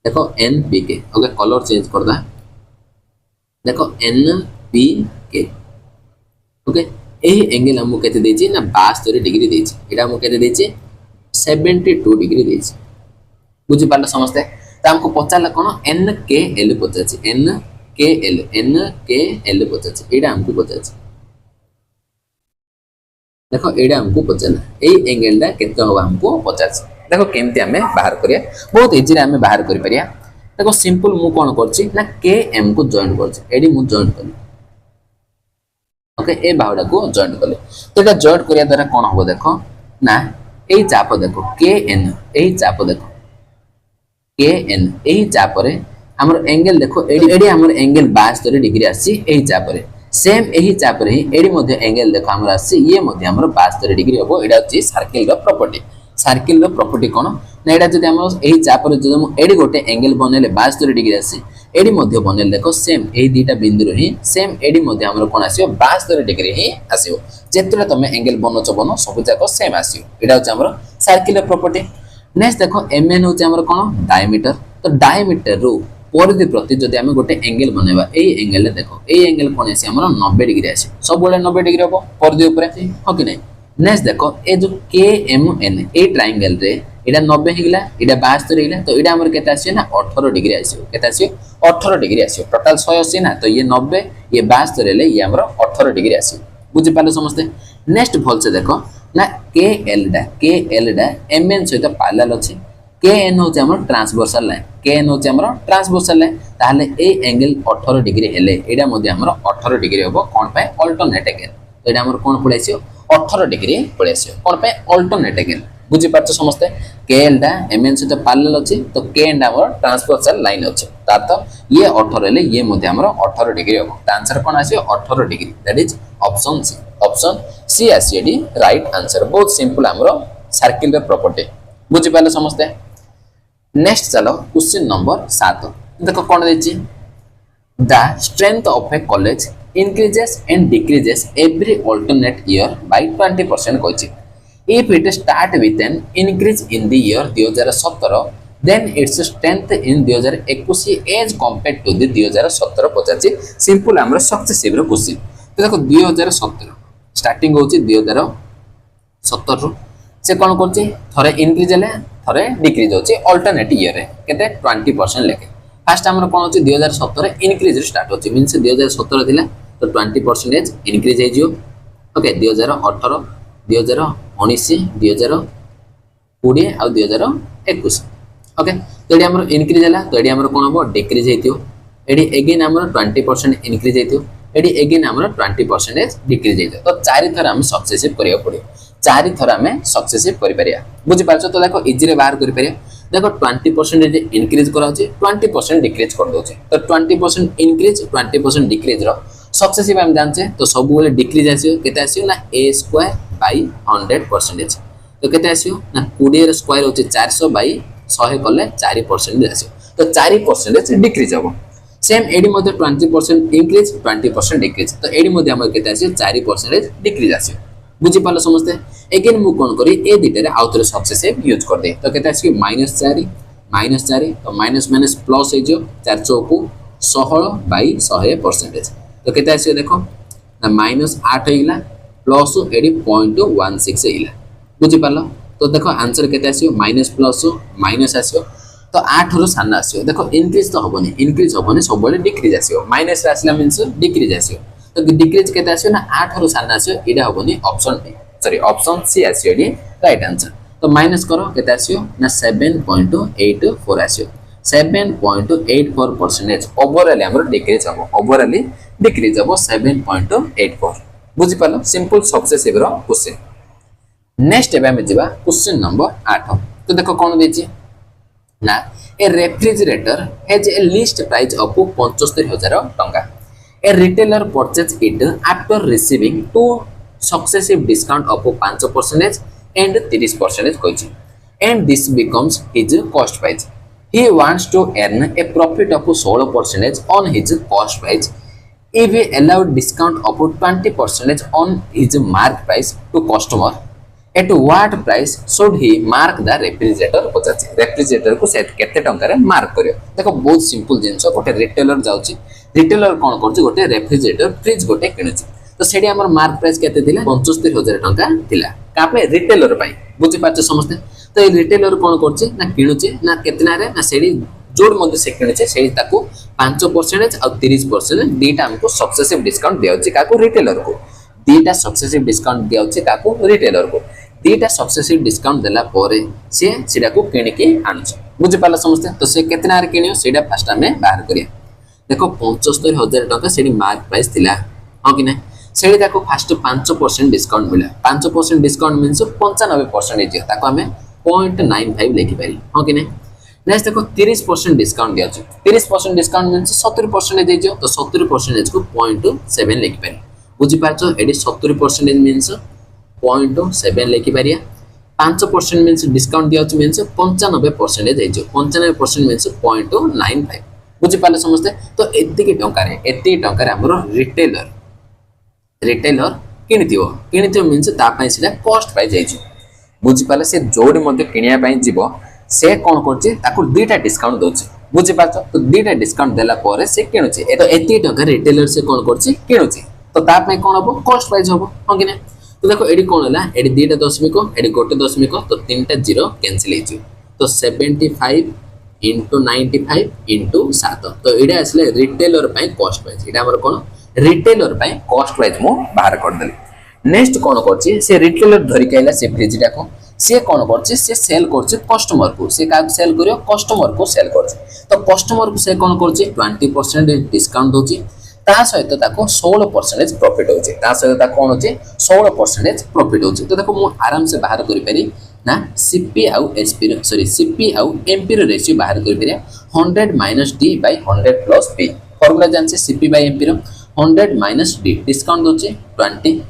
देखो NPK ओके कलर चेंज कर दा देखो NPK ओके एही एंगल हमु केते देछि ना 72 डिग्री देछि एडा हमु केते देछि 72 डिग्री देछि बुझि पाला समझते तो हमको पचाला कोन NKL पचाछि NKL पचाछि एडा हमको पचाछि देखो एडा हमको पचाला ए एंगल दा केते होबा हमको पचाछि देखो केमति हमें बाहर करिया बहुत इजी रे हमें बाहर करि परिया देखो सिंपल मु कोन करछि ना KM को जॉइन करछि एडी मु जॉइन करली ओके ए बाहुडा को जॉइन करले तो एटा जॉइन करिया द्वारा कोन होबो देखो ना ए चाप देखो KN ए चाप देखो KN एही चाप रे हमर एंगल देखो एडी हमर एंगल 72 डिग्री आसी एही चापरे सेम एही चापरे ही एडी मध्ये एंगल देखो हमर आसी ये मध्ये हमर 72 डिग्री होबो एडा अछि सर्किल रो प्रॉपर्टी सर्किल रो प्रॉपर्टी कोन ना एडा जदि हमर एही चापरे जदि हम एडी गोटे एंगल बनेले 72 डिग्री आसी एडी मध्ये बनेले देखो सेम एही दीटा बिंदु ही सेम एडी मध्ये हमर कोन आसीयो 72 डिग्री ही आसीयो जेतले तमे एंगल बनोच बनो सब जाको सेम आसीयो एडा अछि हमर सर्किल रो प्रॉपर्टी नेक्स्ट देखो mn होछि हमर कोन डायमीटर तो डायमीटर रो परिधि प्रति जदि आमे गोटे एंगल बनेबा एई एंगल ले देखो एई एंगल कोन आसी हमर 90 डिग्री आसी सब बोले 90 डिग्री होबो परिधि ऊपर हो कि नै नेक्स्ट देखो ए जो KMN ए ट्रायंगल रे एडा 90 हिगला एडा 72 हिगला तो एडा हमर केता आसी ना 18 डिग्री आसी केता आसी 18 डिग्री आसी टोटल 180 ना तो ये 90 ये 72 ले ये हमर 18 डिग्री आसी बुझि पाले समझते नेक्स्ट भल से देखो ना KL डा MN सहित पैरेलल अछि KN होचे हमर ट्रांसवर्सल लाइन KN होचे हमर ट्रांसवर्सल लाइन ताहले ए एंगल 18 डिग्री हेले एडा मध्ये हमर 18 डिग्री होबो कोन पे अल्टरनेट एंगल तो एडा हमर कोन पड़ैसियो 18 डिग्री पड़ैसियो कोन पे अल्टरनेट एंगल बुझि पाछो समस्ते KL डा MN सहित पैरेलल अछि तो KN डा हमर ट्रांसवर्सल लाइन अछि ता तो ये 18 ले ये मध्ये हमर 18 डिग्री होबो त आंसर कोन आसियो 18 degree that is option C आसीडी राइट आंसर बहुत सिंपल हमर सर्किल रे प्रॉपर्टी बुझि पाले समस्ते नेक्स्ट चलो क्वेश्चन नंबर 7 देखो कोन देछि the strength of a college increases and decreases every alternate year by 20% कहछि if it start with an increase in the year 2017 then its strength in 2021 as compared to the 2017 पचाछि सिंपल हमर सक्सेसिव रो क्वेश्चन तो देखो 2017 स्टार्टिंग होछि 2017 रो से कोन करछि थरे इंक्रीज हेले थरे डिक्रीज होछि अल्टरनेट ईयर रे केते 20% लेके फर्स्ट हमर कोन होछि 2017 इंक्रीज स्टार्ट होछि मींस 2017 थिला तो 20% इंक्रीज हे जियो ओके 2018 2019 2020 आ 2021 ओके तो एडी हमर इंक्रीज हला तो एडी हमर कोन होबो डिक्रीज हेतियो एडी अगेन हमर 20% इंक्रीज हेतियो एडी अगेन हमर 20% डिक्रीज हेतियो तो चारि थर हम सक्सेसिव करिया पड़ियो चारि थर हमें सक्सेसिव करि परिया बुझि पाछो तो देखो इजी रे बाहर करि परिया देखो 20% जे इंक्रीज करा होछि 20% डिक्रीज कर दोछि तो 20% इंक्रीज 20% डिक्रीज रो सक्सेसिव हम जानछे तो सब बोले डिक्रीज आसियो केते आसियो ना a स्क्वायर बाय 100% तो केते आसियो ना 20 रो स्क्वायर होछि 400 बाय 100 कले 4% आसियो तो 4% डिक्रीज हो सेम एडी मध्ये 20% इंक्रीज 20% डिक्रीज तो एडी मध्ये हमर केते आसियो 4% डिक्रीज आसियो बुझि पालो समझते अगेन मु कोन करी ए दिटा रे आउथरे सक्सेसिव यूज कर दे तो केते आसियो -4 तो माइनस माइनस प्लस हे जो 400 को 16 बाय 100% तो केते आसियो देखो ना -8 हेला प्लस एडी 0.16 हेला बुझि पालो तो देखो आंसर केते आसियो माइनस प्लस माइनस आसियो तो 8 रो सान आसियो देखो इंक्रीज तो होबनी सब बेले डिक्रीज आसियो माइनस रे आसिला मींस डिक्रीज आसियो तो डिक्रीज केते आसियो ना 8 रो सान आसियो एडा होबनी option C आसियो D right answer तो माइनस करो केते आसियो ना 7.84 आसियो 7.84% ओवरऑल हमर डिक्रीज हबो 7.84 बुझि पालो सिंपल सक्सेसिव रो क्वेश्चन नेक्स्ट एबे हम जिबा क्वेश्चन नंबर 8 तो देखो कोन देछि ना a refrigerator has a list price of 75000 टंका a retailer purchase it after receiving two successive discount of 5% and 30% कहछि and this becomes his cost price he wants to earn a profit of 16% on his cost price if he allowed discount of 20% on his mark price to customer at what price should he mark the refrigerator पचाछि रेफ्रिजरेटर को सेट केते टंका रे मार्क करियो देखो बहुत सिंपल जिंस गोटे रिटेलर जाउछि रिटेलर कोन करछि गोटे रेफ्रिजरेटर फ्रिज गोटे किनुछि तो सेडी हमर मार्क प्राइस केते थिला 75000 टंका थिला कापे रिटेलर पाई बुझि पाछ समझते तो ए रिटेलर कोन करछि ना किनुछि ना केतना रे ना सेडी जोड मध्ये से किनुछि सेडी ताको 5% और 30% दीटा हमको सक्सेसिव डिस्काउंट दियाउछि काको रिटेलर को दीटा सक्सेसिव डिस्काउंट दियाउछि काको रिटेलर को दीटा सक्सेसिव डिस्काउंट देला परे से सेडा को किनि के आनछ बुझि पाला समझते तो से केतना रे किनियो सेडा फर्स्ट हमें बाहर करिया देखो 75000 टका सेडी मार्क प्राइस थिला हो कि नै सेडी ताको फर्स्ट 5% डिस्काउंट मिला 5% डिस्काउंट मींस 95% जे ताको हमें 0.95 लिखि पारी हो कि नै नेक्स्ट देखो 30% डिस्काउंट दिया 30% डिस्काउंट मीन 70% दे तो 70% को 0.7 लिखि पारे बुझी पाछो एडी 70% मीन्स 0.7 लिखि पारिया 5% मीन्स डिस्काउंट दिया मीन्स 95% दे 95% मीन्स 0.95 बुझी पाले समझते तो एतिकी टंका हमरो रिटेलर किनिथिबो मीन्स ता पई सेटा कॉस्ट पाई जाइछु बुझी पाले से जोडी मध्ये किनिया पई जीवो से कोन करछि ताको दुईटा डिस्काउंट दोछि बुझी पाछो तो दुईटा डिस्काउंट देला परे से किनुछि ए तो एति टंका रिटेलर से कोन करछि किनुछि तो ता पई कोन हबो कॉस्ट प्राइस हबो हो कि ना तो देखो एडी कोन हला एडी दुईटा दशमिक एडी गोटे दशमिक तो तीनटा जीरो कैंसिल हेछि तो 75 into 95 into 7 तो एडा आसले रिटेलर पई कॉस्ट प्राइस एडा हमर कोन रिटेलर पई कॉस्ट प्राइस मु बाहर कर देली नेक्स्ट कोन करछि से रिटेलर धरि कैला से फ्रिजटा को से कोन करछि से सेल करछि कस्टमर को से का सेल करियो कस्टमर को सेल करछि तो कस्टमर को से कोन करछि 20% डिस्काउंट दोछि ता सहित ताको 16% प्रॉफिट होछि ता सहित ता कोन होछि 16% प्रॉफिट होछि तो देखो मु आराम से बाहर करि पारि ना सीपी आउ एसपी सॉरी सीपी आउ एमपी रो रेशियो बाहर करि पारि 100 - d / 100 + p formula जानछि CP / MP रो 100 - d डिस्काउंट दोछि 20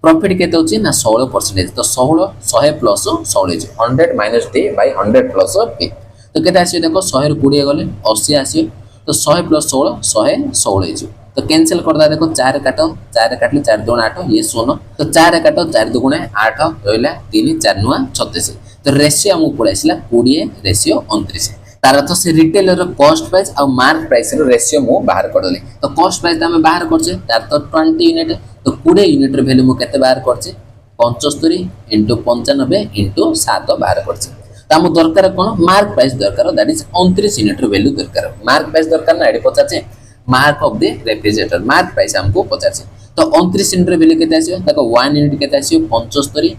प्रॉफिट केते होछि ना 16% तो 16 100 प्लस 16 100 - d / 100 + p तो केते आसी देखो 100 रो 20 गले 80 आसी तो 100 + 16 116 तो कैंसिल कर दा देखो 4 काटो 4 काटले 4 2 8 ये 16 तो 4 काटो 4 2 8 रहला 3 4 9 36 तो रेशियो हमु पड़े आसीला 20 रेशियो 29 तार तो से रिटेलर रो कॉस्ट प्राइस और मार्क प्राइस रो रेशियो मु बाहर कर देली तो कॉस्ट प्राइस हम बाहर करछे तार तो 20 यूनिट तो 20 यूनिट रो वैल्यू मु केते बाहर करछे 75 * 95 * 7 बाहर करछे तो हम दरकार कोन मार्क प्राइस दरकार दैट इज 29 यूनिट रो वैल्यू दरकार मार्क प्राइस दरकार ना एडी पचाचे mark of the refrigerator mark price हमको पचाचे तो 29 यूनिट रो वैल्यू केते आसीयो देखो 1 यूनिट केते आसीयो 75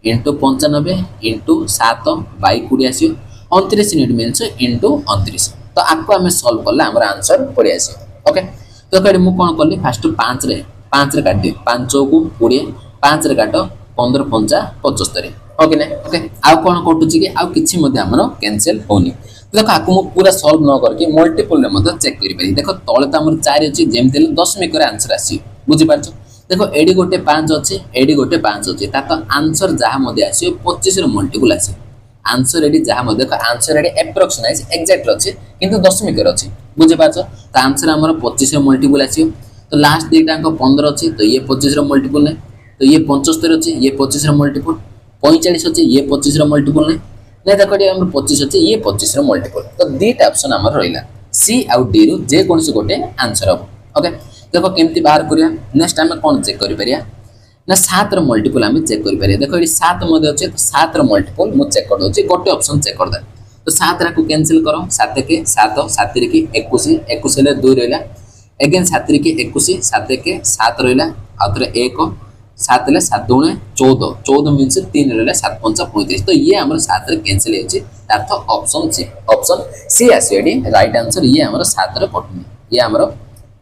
* 95 * 7 / 20 आसीयो 29 यूनिट मीन्स इनटू 29 तो आपको हमें सॉल्व करले हमर आंसर पड़ी आसीयो ओके तो कडी मु कोन करली फर्स्ट 5 रे काट दे 5 को 20 5 रे काटो 15 5 75 ओके ना ओके आ कोन कटुची कि आ किछि मध्ये हमरो कैंसिल होनी देखो आकु मु पूरा सॉल्व न करके मल्टीपल रे मध्ये चेक करि पारी देखो तळे त हमर 4 अछि जेमते दशमिक रे आंसर आसी बुझि पारछो देखो एडी गोटे 5 अछि एडी गोटे 5 अछि ता तो आंसर जहा मध्ये आसी 25 रे मल्टीपल आसी आंसर एडी जहा मध्ये देखो आंसर एडी एप्रोक्सिमेट एक्जेक्ट अछि किंतु दशमिक रे अछि बुझि पारछो त आंसर हमर 25 रे मल्टीपल आसी तो लास्ट दुईटा अंक 15 अछि तो ये 25 रे मल्टीपल नै तो ये 75 अछि ये 25 रे मल्टीपल 45 अछि ये 25 रे मल्टीपल नै ले देखो ये हमर 25 अछि ये 25 रे मल्टीपल तो दीटा ऑप्शन हमर रहिला सी आउ डी रो जे कोनसी गोटे आंसर हो ओके देखो केमती बाहर करिया नेक्स्ट हम कोन चेक करि परिया ना 7 रो मल्टीपल हम चेक करि परिया देखो ये 7 मध्ये अछि 7 रो मल्टीपल मु चेक कर दोछि गोटे ऑप्शन चेक कर दे तो 7 रा को कैंसिल करो 7 के 7 7 रे की 21 21 ले 2 रहला अगेन 7 रे की 21 7 के 7 रहला आउतरे 1 7 ले 7 2 14 14 मींस 3 रहला 7 5 35 तो ये हमर 7 रे कैंसिल हेछि अर्थ ऑप्शन सी आसीडी राइट आंसर ये हमर 7 रे कटनी ये हमर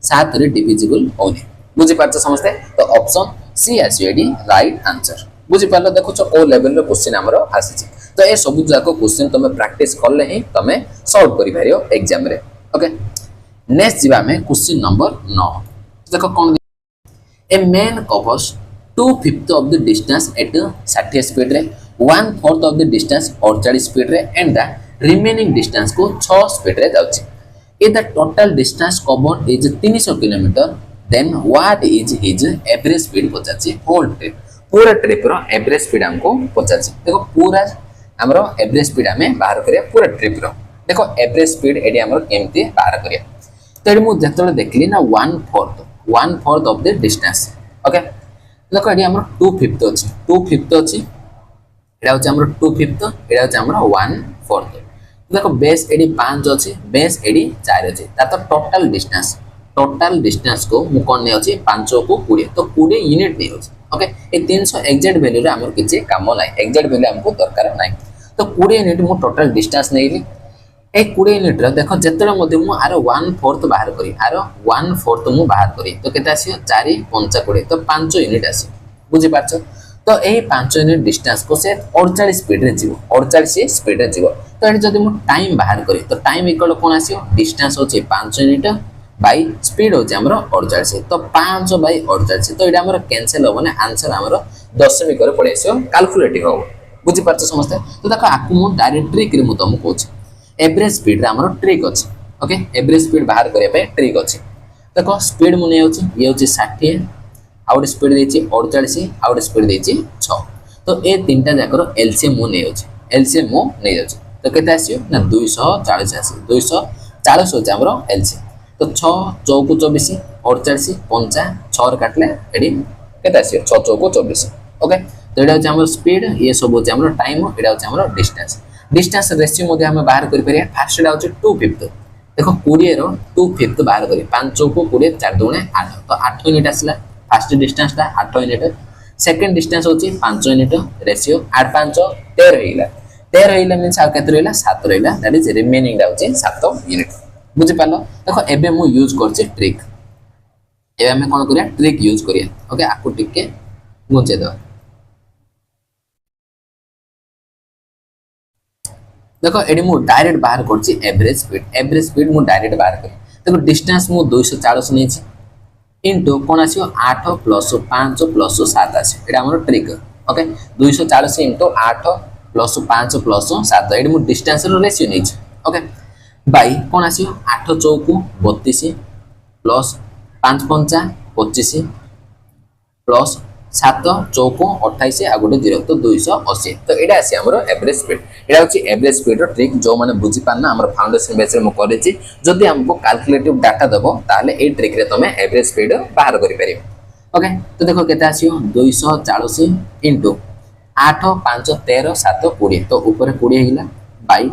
7 रे डिविजिबल होनी बुझि पाछो समझते तो ऑप्शन सी आसीडी राइट आंसर बुझि पालो देखो ओ लेवल रे क्वेश्चन हमर आसी तो ए सब जाको क्वेश्चन तमे प्रैक्टिस करले ही तमे सॉल्व करि पारियो एग्जाम रे ओके नेक्स्ट जीवा में क्वेश्चन नंबर 9 देखो कोन a man covers 2/5 of the distance at 60 speed रे 1/4 of the distance 48 स्पीड रे एंड द रिमेनिंग डिस्टेंस को 6 स्पीड रे जाउची if the total distance covered is 300 km then what is his average speed पचाची whole trip पूरा ट्रिप रो एवरेज स्पीड हमको पचाची देखो पूरा हमरो एवरेज स्पीड हमें बाहर करिया पूरा ट्रिप रो देखो एवरेज स्पीड एडी हमरो केमती बाहर करिया तो एडी मु जतले देखली ना 1/4 of the distance ओके देखो एडी हमरो 2/5 अछि 2/5 अछि एडा होछ हमरो 2/5 एडा होछ हमरो 1/4 देखो बेस एडी 5 अछि बेस एडी 4 अछि ता तो टोटल डिस्टेंस को मु कोन ने अछि 5 को 20 तो 20 यूनिट ने अछि ओके ए 300 एग्जैक्ट वैल्यू रे हमर किछि काम नै एग्जैक्ट वैल्यू हमको दरकार नै तो 20 यूनिट मु टोटल डिस्टेंस नेली ए 20 यूनिट रे देखो जेतले मध्ये मु आरो 1/4 बाहर करी आरो 1/4 मु बाहर करी तो केता आसी 4 5 20 तो 5 यूनिट आसी बुझि पाछो तो यही 5 यूनिट डिस्टेंस को से 48 स्पीड रे जीव 48 स्पीड रे जीव तो ये जदि मु टाइम बाहर करी तो टाइम इक्वल कोन आसीयो डिस्टेंस होचे 5 यूनिट बाय स्पीड होचे हमरो 48 तो 5 बाय 48 तो एटा हमरो कैंसिल हो माने आंसर हमरो दशमिक रे पड़े आसीयो कैलकुलेटिंग हो बुझी पारछ समझते तो देखो आकु मु डायरेक्ट ट्रिक रे मु तुमको कहूची एवरेज स्पीड रे हमरो ट्रिक अछि ओके एवरेज स्पीड बाहर करिया पे ट्रिक अछि देखो स्पीड मु नै होची ये होची 60 आउट स्पीड देछि 48 आउट स्पीड देछि 6 तो ए तीनटा जाकर एलसीएम मु नै होची एलसीएम मु नै जाछि तो केते आसीयो ना 240 आसी 240 होची हमरो एलसीएम तो 6 चौको 24 48 50 6 रे काटले एडी केते आसीयो 6 चौको 24 ओके तो एडा होची हमरो स्पीड ये सब होची हमरो टाइम एडा होची हमरो डिस्टेंस डिस्टेंस रेशियो मध्ये हम बाहर करि परिया फर्स्ट एडा होची 2/5 देखो 20 रो 2/5 बाहर करी 5 चौको 20 4 दुणे 8 तो 8 यूनिट आसला फर्स्ट डिस्टेंस ता 8 यूनिट सेकंड डिस्टेंस होची 5 यूनिट रेशियो 8 5 13 रहिला 13 रहिला मींस आ केते रहिला 7 रहिला दैट इज रिमेनिंग दा होची 7 यूनिट बुझि पालो देखो एबे मु यूज करछि ट्रिक एबे हम कोन करिया ट्रिक यूज करिया ओके आकु टिके गुंचे दो देखो एडी मु डायरेक्ट बाहर करछि एवरेज स्पीड मु डायरेक्ट बाहर कर देखो डिस्टेंस मु 240 नेछि इनटू कोन आसीयो 8 प्लस 5 प्लस 7 आसीयो एडा हमर ट्रिक ओके 240 इनटू 8 प्लस 5 प्लस 7 एडी मु डिस्टेंस रो रेशियो नेछि ओके बाय कोन आसीयो 8 चौको 32 प्लस 5 5 25 प्लस 7 चौको 28 आ गोटे 0 तो 280 तो एडा आसी हमर एवरेज स्पीड एडा होची एवरेज स्पीड रो ट्रिक जो माने बुझी पाना हमर फाउंडेशन बेस रे म करेची जदि हमको कैलकुलेटिव डाटा दबो ताले ए ट्रिक रे तमे एवरेज स्पीड बाहर करि परिबो ओके तो देखो केते आसीयो 240 इनटू 8 5 13 7 20 तो ऊपर 20 हिला बाय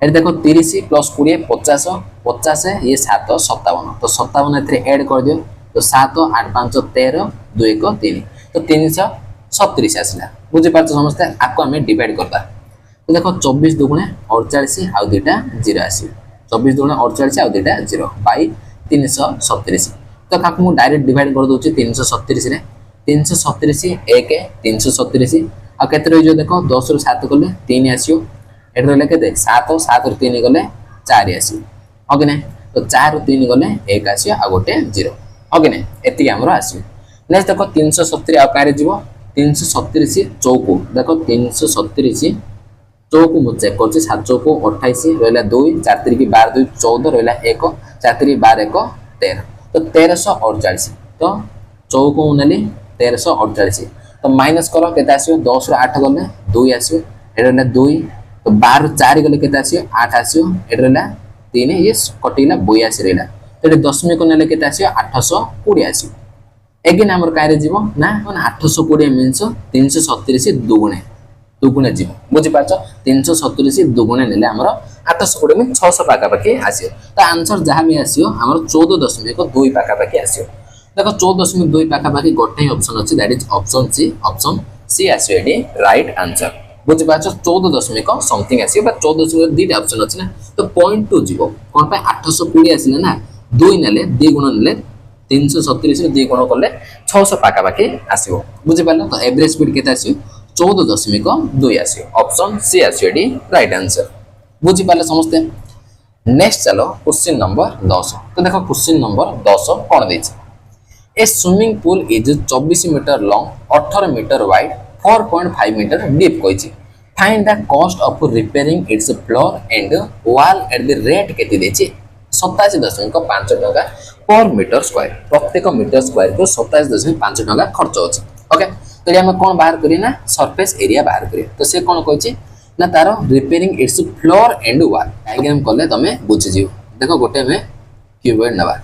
ए देखो 30 प्लस 20 50 50 ये 7 57 तो 57 एथरे ऐड कर दियो तो 7 8 5 13 2 1 3 तो 337 आसला बुझे पाछ समझते आको हमें डिवाइड करबा तो देखो 24 दुगुणे 48 आ दुटा 0 आसी 24 दुगुणे 48 आ दुटा 0 बाय 337 तो काको मु डायरेक्ट डिवाइड कर दोची 337 रे 337 1 337 आ केते रहि जो देखो 10 रो 7 करले 3 आसीयो एट रहले केते 7 7 रो 3 गले 4 आसीयो ओके ने तो 4 रो 3 गले 1 आसीयो आ गोटे 0 ओके ने एति हमरो आसीयो नेक्स्ट देखो 370 आ कारे जीवो 337 चौको देखो 337 चौको मु चेक करछि 7 चौको 28 रहला 2 4 3 की 12 2 14 रहला 1 4 3 12 1 13 तो 1348 तो चौको उनली 1348 तो माइनस करो केते आसीयो 10 रो 8 गले 2 आसीयो एटा रहला 2 तो 12 4 गले केते आसीयो 8 आसीयो एटा रहला 3 ये कटिला 82 रहला तो एटा दशमिक को नेले केते आसीयो 820 आसीयो एगिन हमर कारे जीवो ना माने 820 मींस 337 दुगुणे जीवो बुझि पाछो 337 दुगुणे नेले हमर 820 मीन 600 पाका पाके आसीयो तो आंसर जहा भी आसीयो हमर 14.2 पाका पाके आसीयो देखो 14.2 पाका पाके गोटे ऑप्शन अछि दैट इज ऑप्शन सी आसीयो एडी राइट आंसर बुझि पाछो 14 समथिंग आसीयो बट 14 दीटा ऑप्शन अछि ना तो 0.2 जीवो कोन पे 820 आसीले ना 2 नेले 2 गुण नेले 337 रे 2 गुण करले 600 पाका पाके आसीयो बुझि पालो तो एवरेज स्पीड केते आसीयो 14.2 आसीयो ऑप्शन सी आसीयो एडी राइट आंसर बुझि पाले समझते नेक्स्ट चलो क्वेश्चन नंबर 10 तो देखो क्वेश्चन नंबर 10 कोन देछि a swimming pool is 24 metre long 18 metre wide 4.5 metre deep कोइछि find the cost of repairing its floor and wall at the rate केते देछि 87.5 टका पर मीटर स्क्वायर प्रत्येक मीटर स्क्वायर को 27.5 टका खर्च अछि ओके तो हम कोन बाहर करी ना सरफेस एरिया बाहर करी तो से कोन कहछि ना तारो repairing its floor and wall diagram करले तमे बुझि जियो देखो गोटे में कीवर्ड नबा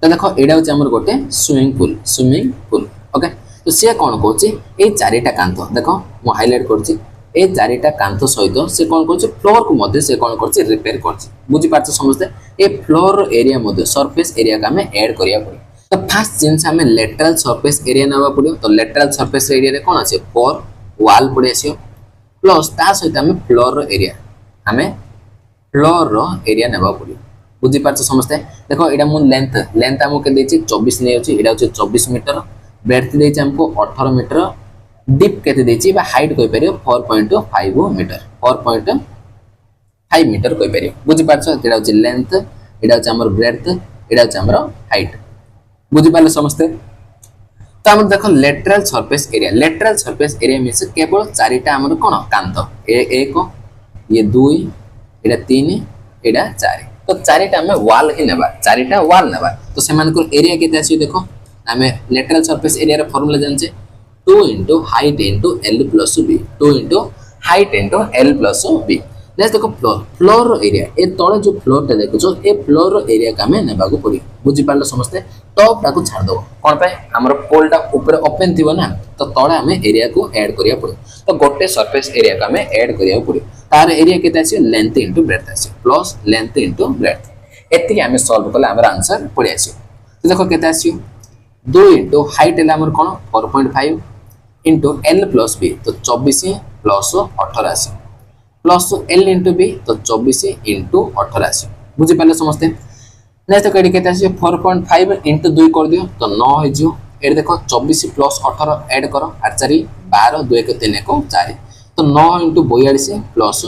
तो देखो एडा होछि हमर गोटे स्विमिंग पूल ओके तो से कोन कहछि ए चारिटा कांथ देखो मो हाइलाइट करछि ए चारिटा कांथ सहित से कोन करछि फ्लोर को मध्ये से कोन करछि रिपेयर करछि बुझि पाछ समझते ए फ्लोर एरिया मध्ये सरफेस एरिया का हमें ऐड करिया पड़ी तो फर्स्ट जिंस हमें लेटरल सरफेस एरिया नबा पड़ियो तो लेटरल सरफेस एरिया रे कोन आसे पर वॉल पड़े आसियो प्लस ता सहित हमें फ्लोर एरिया नबा पड़ियो बुझि पाछ समझते देखो एडा मु लेंथ हमको के देछि 24 नै अछि एडा होछि 24 मीटर ब्रेड्थ देछि हमको 18 मीटर डीप केते देछि बा हाइट कहि परियो 4.5 मीटर 4.5 मीटर कहि परियो बुझि पाछो एटा होछि लेंथ एटा होछि हमर ब्रेड्थ एटा होछि हमर हाइट बुझि पाले समस्ते तो हम देखो लेटरल सरफेस एरिया मींस केवल चारिटा हमर कोन कांत ए एक ये 2 एटा 3 एटा 4 तो चारिटा हमें वॉल ही नेबा चारिटा वॉल नेबा तो सेमान को एरिया केते आसी देखो हमें लेटरल सरफेस एरिया रे formula जानछे 2 into height into L plus B 2 into height into L plus B next देखो फ्लोर एरिया ए तळे जो फ्लोर ता देखो जो ए फ्लोर एरिया का हमें नेबा को पड़ी बुझि पालो समस्ते टॉप टा को छाड़ दो कोन पे हमर पोल टा ऊपर ओपन थिबो ना तो तळे हमें एरिया को ऐड करिया पड़ो तो गोटे सरफेस एरिया का हमें ऐड करिया पड़ो तार एरिया केते आसी लेंथ इनटू ब्रेड्थ आसी प्लस लेंथ इनटू ब्रेड्थ एति हमें सॉल्व करले हमर आंसर पड़ी आसी तो देखो केते आसी 2 into हाइट एला हमर कोन 4.5 into L plus B तो 24 plus 18 plus L into B तो 24 into 18 बुझि पाले समस्ते नेक्स्ट कडी केते आसी 4.5 into 2 कर दियो तो 9 हो जियो ए देखो 24 plus 18 ऐड करो 8 4 12 2 1 3 1 4 तो 9 into 42 plus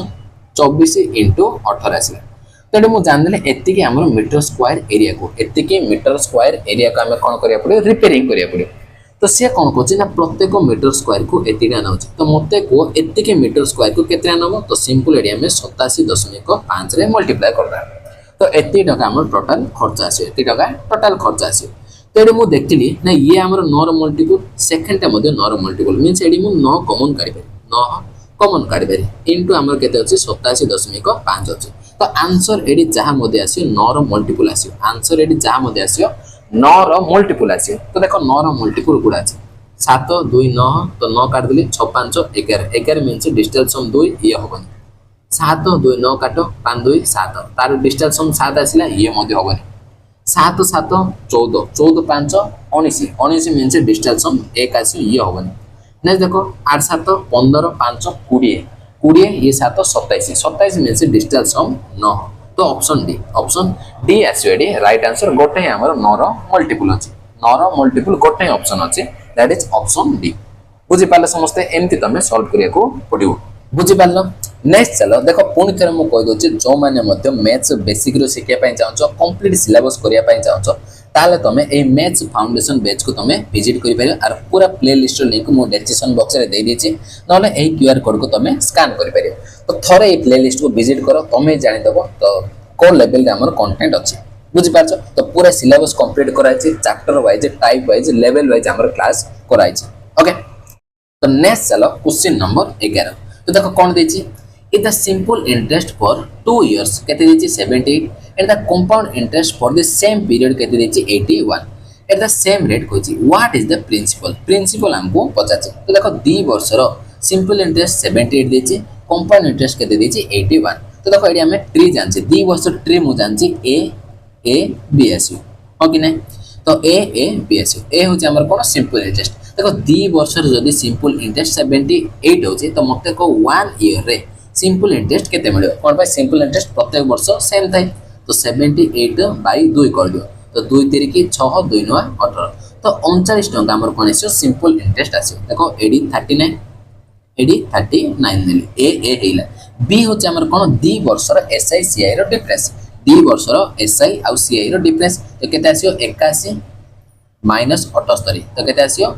24 into 18 तो मु जान देले एति के हमर मीटर स्क्वायर एरिया को एति के मीटर स्क्वायर एरिया को हमें कोन करिया पड़े रिपेयरिंग करिया पड़े तो से कौन कहछि ना प्रत्येक मीटर स्क्वायर को एतिटा नउछि तो मते को एति के मीटर स्क्वायर को केते नबो तो सिंपल एरिया में 87.5 रे मल्टीप्लाई करबा तो एति टका हमर टोटल खर्च आसे एति टका टोटल खर्च आसे तो एडी मु देखतिली ना ये हमर 9 रो मल्टीपल सेकंड टा मध्ये 9 रो मल्टीपल मींस एडी मु 9 कॉमन काढि पारि 9 कॉमन काढि पारि इनटू हमर केते अछि 87.5 अछि तो आंसर एडी जहा मध्ये आसी 9 रो मल्टीपल आसी आंसर एडी जहा मध्ये आसी 9 रो मल्टीपल आसी तो देखो 9 रो मल्टीपल गुडा अछि 7 2 9 तो 9 काट देली 6 5 11 11 मींस डिजिटल सम 2 ये होबनी 7 2 9 काटो 5 2 7 तार डिजिटल सम 7 आसिला ये मध्ये होबनी 7 7 14 14 5 19 19 मींस डिजिटल सम 1 आसी ये होबनी नेक्स्ट देखो 8 7 15 5 20 20 ये 7 27 27 मींस डिजिटल सम 9 तो ऑप्शन डी आसीडी राइट आंसर गोटे हमर 9 रो मल्टीपल अछि 9 रो मल्टीपल गोटे ऑप्शन अछि दैट इज ऑप्शन डी बुझि पाले समस्त एमती तमे सॉल्व करिया को पडियो बुझि पालो नेक्स्ट चलो देखो पुनी थरे मु कहि दोछि जो माने मध्य मैथ्स बेसिक रो सिखिया पय चाहछो कंप्लीट सिलेबस करिया पय चाहछो ताले तमे ए मैथ्स फाउंडेशन बैच को तमे विजिट करि पारियो आर पूरा प्लेलिस्ट रो लिंक मु डिस्क्रिप्शन बॉक्स रे दे दिछि नले ए क्यूआर कोड को तमे स्कैन करि पारियो तो थरे ए प्लेलिस्ट को विजिट करो तमे जानि दबो तो को लेवल रे हमर कंटेंट अछि बुझि पारछो तो पूरा सिलेबस कंप्लीट कराइ छि chapter wise type wise level wise हमर क्लास कराइ छि ओके तो नेक्स्ट चलो क्वेश्चन नंबर 11 तो देखो कोन देछि if the simple interest for 2 years केते देछि 78 and the compound interest for the same period केते देछि 81 at the same rate कोछि what is the principal हमको पचाछि तो देखो 2 वर्ष रो simple interest 78 देछि compound interest केते देछि 81 तो देखो एडी हमें ट्री जानछि 2 वर्ष ट्री मु जानछि a b s u okay नै तो a b s u ए होछि हमर कोन सिंपल इंटरेस्ट देखो 2 वर्ष रो जदी सिंपल इंटरेस्ट 78 होछि तो मते को 1 ईयर रे सिंपल इंटरेस्ट केते मिलियो कोन भाई सिंपल इंटरेस्ट प्रत्येक वर्ष सेम थाई तो 78 बाय 2 कर दियो तो 2 3 की 6 2 9 18 तो 39 टका हमर कोन आसी सिंपल इंटरेस्ट आसी देखो एडी 39 नेली ए हेला बी होचे हमर कोन 2 वर्ष रो एसआई सीआई रो डिफरेंस 2 वर्ष रो एसआई आ सीआई रो डिफरेंस तो केते आसीयो 81 माइनस 78 तो केते आसीयो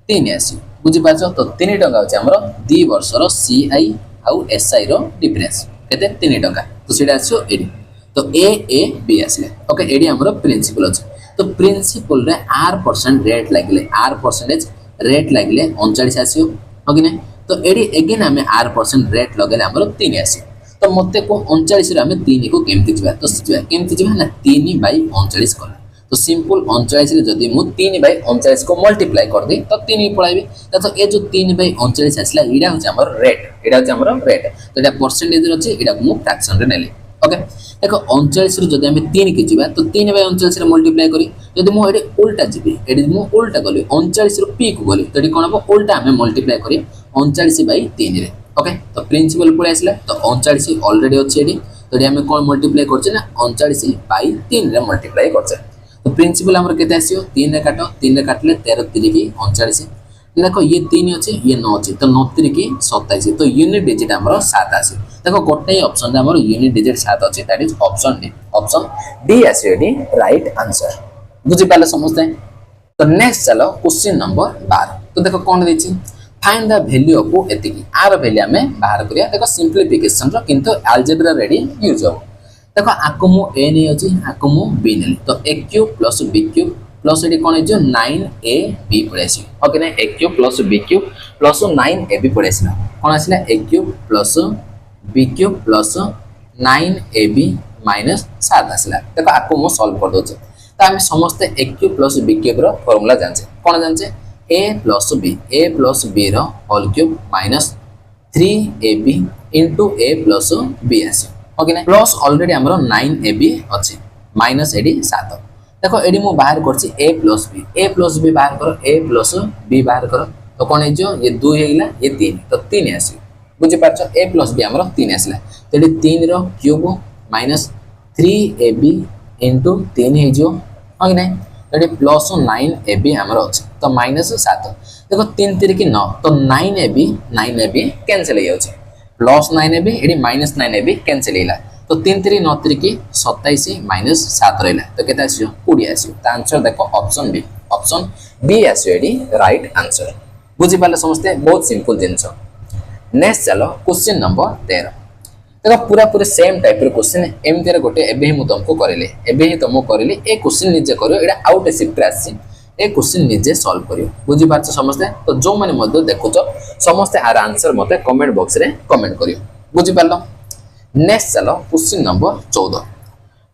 3 आसीयो बुझि पाछो तो 3 टका होचे हमर 2 वर्ष रो सीआई आउ एसआई रो डिफरेंस केते 3 टका तो सेटा आछो एडी तो ए बी आसले ओके एडी हमरो प्रिंसिपल अछि तो प्रिंसिपल रे आर परसेंट रेट लागले आर परसेंटेज रेट लागले 39 आसियो ओके ने तो एडी अगेन हमें आर परसेंट रेट लगले हमरो 3 आसी तो मते को 39 रे हमें 3 को केमति जिबा तो केमति जिबा ना 3 बाय 39 कर तो सिंपल 39 रे जदी मु 3 बाय 39 को मल्टीप्लाई कर दे तो 3 ही पळाइबे तो ए जो 3 बाय 39 आसला इडा होचे हमर रेट इडा होचे हमर रेट तो एटा परसेंटेज रे अछि इडा मु फ्रैक्शन रे नेली ओके देखो 39 रे जदी हम 3 के जिबा तो 3 बाय 39 रे मल्टीप्लाई करी जदी मु एडी उल्टा जिबी एडी मु उल्टा गली 39 रो पी को गली तो एडी कोन हो उल्टा हमें मल्टीप्लाई करी 39 बाय 3 रे ओके तो प्रिंसिपल पळे आसला तो 39 ऑलरेडी अछि एडी तो एडी हमें कोन मल्टीप्लाई करछे ना 39 बाय 3 रे मल्टीप्लाई करछे तो प्रिंसिपल हमर केते आसियो 3 रे काटो 3 रे काटले 13 3 की 39 देखो ये 3 अच्छे ये 9 अच्छे तो 9 3 27 तो यूनिट डिजिट हमरो 7 आसी देखो गोटे ऑप्शन रे हमरो यूनिट डिजिट 7 अच्छे दैट इज ऑप्शन डी आसी डी राइट आंसर बुझि पाले समझते तो नेक्स्ट चलो क्वेश्चन नंबर 12 तो देखो कोन देछि फाइंड द वैल्यू ऑफ एतिकी आर वैल्यू हमें बाहर करिया देखो सिंपलीफिकेशन रो किंतु अलजेब्रा रेडी यूज हो देखो आको मु ए नै अछि आको मु बी नै तो a cube plus b cube plus एटी कोन जो 9ab पड़ेसी ओके ना a cube plus b cube plus 9ab पड़ेसी कोन आसिला a cube plus b cube plus 9ab minus 7 आसिला देखो आको मु सॉल्व कर दोछ तो हम समस्त a cube plus b cube रो फार्मूला जानछे कोन जानछे a प्लस b रो whole cube minus 3ab into a plus b आसी ओके ना प्लस ऑलरेडी हमरो 9ab अछि माइनस एडी 7 देखो एडी मु बाहर करछि a प्लस b बाहर करो a प्लस b बाहर करो तो कोन हे जो ये 2 हेइला ये 3 तो 3 आसी बुझि पाछो a प्लस b हमरो 3 आसीला तो एडी 3 रो क्यूब माइनस 3ab into 3 हे जो ओके ना एडी प्लस 9ab हमरो अछि तो माइनस 7 देखो 3 3 की 9 तो 9ab कैंसिल हो जाउछि प्लस 9ab एडी माइनस 9ab कैंसिल हैला तो 3 3 9 3 की 27 माइनस 7 रहला तो केता आसियो 20 आसियो त आंसर देखो ऑप्शन बी आसियो एडी राइट आंसर बुझि पाले समझते बहुत सिंपल जिंस नेक्स्ट चलो क्वेश्चन नंबर 13 देखो पूरा सेम टाइप रो क्वेश्चन एमतेर गोटे एबे ही मु तुमको करले एबे ही तुमको करले ए क्वेश्चन निजे करियो एडा आउट शिफ्ट आसी ए क्वेश्चन निजे सॉल्व करियो बुझि पाछ समझते तो जो माने मध्य देखुचो समस्ते आर आंसर मते कमेंट बॉक्स रे कमेंट करियो बुझि पालो नेक्स्ट चलो क्वेश्चन नंबर 14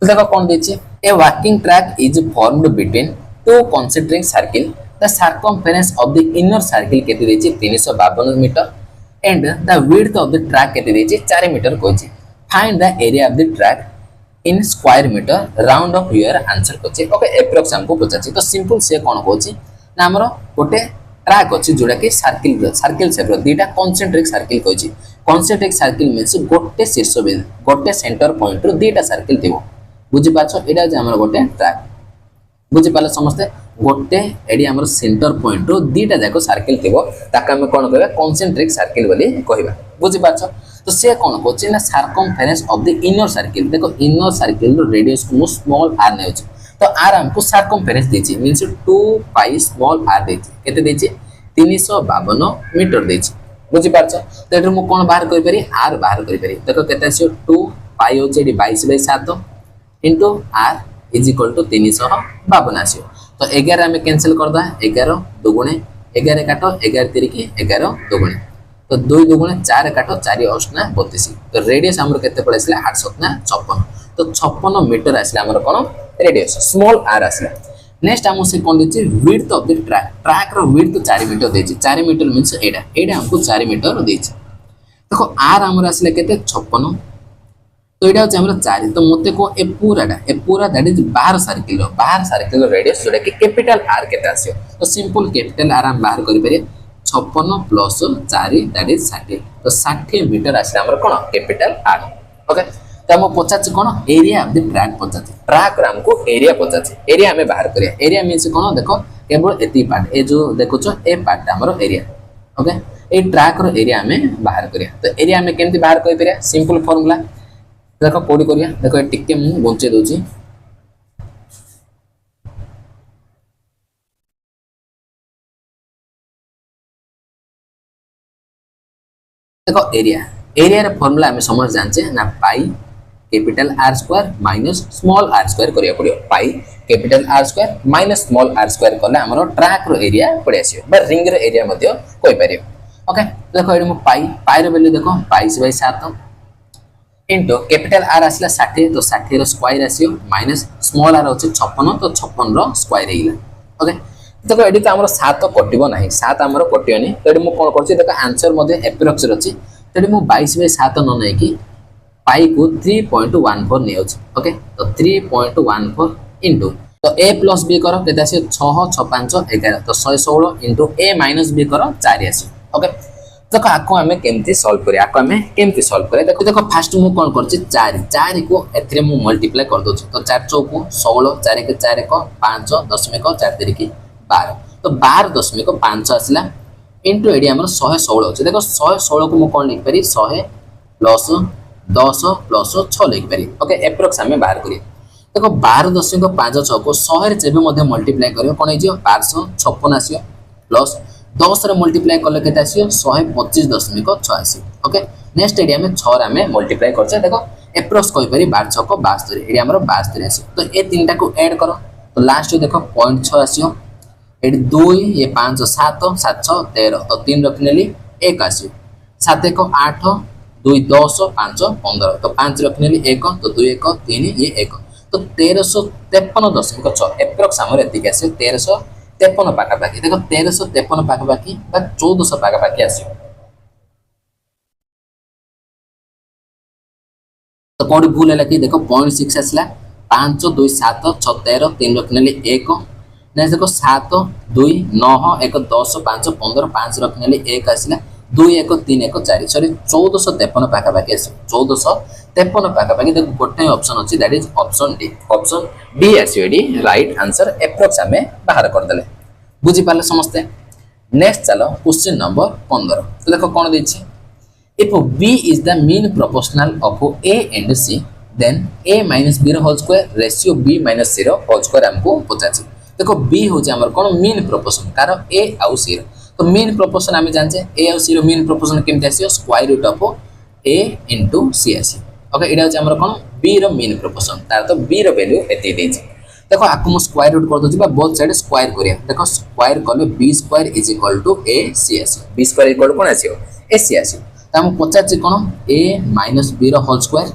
तो देखो कोन देछि a walking track is formed between two considering circle the circumference of the inner circle केते देछि 352 metre and the width of the track केते देछि 4 मीटर कोछि find the area of the track in square metre round off your answer कोछि ओके एप्रोक्स हमको पचाछि तो सिंपल से कोन कोछि ना हमरो गोटे ट्रैक अछि जोडा कि सर्किल शेप रो दीटा कंसेंट्रिक सर्किल कोछि कंसेंट्रिक सर्किल मींस गोटे शीर्ष बिंदु गोटे सेंटर पॉइंट रो दीटा सर्किल थिबो बुझि पाछो एडा जे हमरो गोटे ट्रैक बुझि पाले समस्ते गोटे एडी हमरो सेंटर पॉइंट रो दीटा जाको सर्किल थिबो ताका हम कोन कहबा कंसेंट्रिक सर्किल बोली कहबा बुझि पाछो तो से कोन कोछि ना circumference of the inner circle देखो इनर सर्किल रो रेडियस को स्मॉल r नै अछि तो r हमको सर्कमफेरेंस देछि मींस 2 पाई स्मॉल r देछि केते देछि 352 मीटर देछि बुझि पाछो तो एटर मु कोन बाहर करि पारि r बाहर करि पारि देखो केते आसी 2 पाई होछि एडी 22/7 into r is equal to 352 आसी तो 11 हमें कैंसिल कर दा 11 दुगुणे 11 काटो 11 3 की 11 दुगुणे तो 2 दुगुणे 4 काटो 4 8 ना 32 तो रेडियस हमर केते पड़ेसला 8 7 ना 56 तो 56 मीटर आसला हमर कोन रेडियस स्मॉल r आसला नेक्स्ट हम से कोन देछि विड्थ ऑफ द ट्रैक रो विड्थ 4 मीटर देछि 4 मीटर मींस एडा हमको 4 मीटर देछि देखो r हमर आसला केते 56 तो एडा हमर 4 तो मते को ए पूरा दैट इज बाहर सर्किल रो रेडियस जोडा कि कैपिटल r केते आसियो तो सिंपल कैपिटल r हम बाहर करि पारे 56 प्लस 4 दैट इज 60 तो 60 मीटर आसला हमर कोन कैपिटल r ओके तो हम पचाच कोन एरिया ऑफ द ट्रैक पचाच ट्रैक रा हमको एरिया पचाच एरिया हमें बाहर करिया एरिया मींस कोन देखो केवल एती पार्ट ए जो देखो छ ए पार्ट हमर एरिया ओके ए ट्रैक रो एरिया हमें बाहर करिया तो एरिया हमें केमति बाहर करि परिया सिंपल फार्मूला देखो कोडी करिया देखो ए टिके मु बंचे दोची देखो एरिया रे फार्मूला हमें समझ जानचे ना pi capital r square minus small r square करिया पड़ियो pi capital r square minus small r square करले हमरो ट्रैक रो एरिया पड़े आसियो बा रिंग रो एरिया मध्य कोइ परियो ओके देखो एडी मु पाई रो वैल्यू देखो 22/7 इनटू कैपिटल r आसला 60 तो 60 रो स्क्वायर आसियो माइनस स्मॉल r होचे 56 तो 56 रो स्क्वायर हेइला ओके देखो एडी तो हमरो 7 कटिबो नाही 7 हमरो कटियोनी तो एडी मु कोन करछि देखो आंसर मध्य एप्रोक्स रछि तो एडी मु 22/7 न नै कि पाई को 3.14 नै अछि ओके तो 3.14 इनटू तो a प्लस b करो केते आसी 6 6 5 11 तो 116 इनटू a माइनस b करो 4 आसी ओके देखो आको हमें केमती सॉल्व करिया आको हमें केमती सॉल्व करिया देखो फर्स्ट मु कोन करछि 4 को एथरे मु मल्टीप्लाई कर दोछि तो 4 चौको 16 4 के 4 को 5 दशमिक 4 3 की 12 तो 12 दशमिक 5 आसला इंटू एडी आमर 116 अच्छे देख 116 को कौन लिखिपारी 100 प्लस 10 प्लस 6 लिखिपारी ओके एप्रोक्स आम बाहर करिए देखो 12.56 को 100 जब मल्टीप्लाई कर कौन हो 1256 आस प्लस 10 मल्टीप्लाई कले के 125.86 ओके नेक्स्ट एडी आम 6 आम मल्टीप्लाई कर देख एप्रोक्स कहीपर 12 6 72 ये आम 72 आस तो ये तीन टाक एड कर तो लास्ट देख 0.6 आस ये 2 ये 5 7 7 6 13 तो 3 रखिनेली 1 आस 7 1 8 2 10 5 15 तो 5 रखिनेली 1 तो 2 1 3 ये 1 तो 1353.6 एप्रोक्स आमर एतिक आस 1353 पाखापाखि देख 1353 पाखापाखि 1400 पाखापाखि आस तो कौन भूल है कि देख 0.6 आसला 5 2 7 6 13 3 रखिनेली 1 नेक्स्ट देखो 7 2 9 1 10 5 15 5 रखिनेली 1 आसला 2 1 3 1 4 सॉरी 1453 पाखापाखि आस 1453 पाखापाखि देख गोटे ऑप्शन अच्छी दैट इज ऑप्शन डी आसडी राइट आंसर एप्रोक्स आम बाहर करदे बुझी पारे समस्ते नेक्स्ट चलो क्वेश्चन नंबर 15 तो देखो कौन देछि if b is the mean proportional of a and c then a minus b whole square ratio b minus c whole square हमको पचाछि देखो b हो हमर कोन मीन प्रोपोर्शन कारण a आउ c तो मीन प्रोपोर्शन आमे जानछे a आउ c रो मीन प्रोपोर्शन केमते आसीयो square root of a into c आसी ओके एडा हो हमर कोन b रो मीन प्रोपोर्शन तार तो b रो वैल्यू एते देछि देखो आपको मु स्क्वायर रूट कर दोछि बा बोथ साइड स्क्वायर करिया देखो स्क्वायर करले b square is equal to a c आसी b स्क्वायर इक्वल कोन आसीयो a c आसी तो हम पचाछि कोन a minus b रो whole square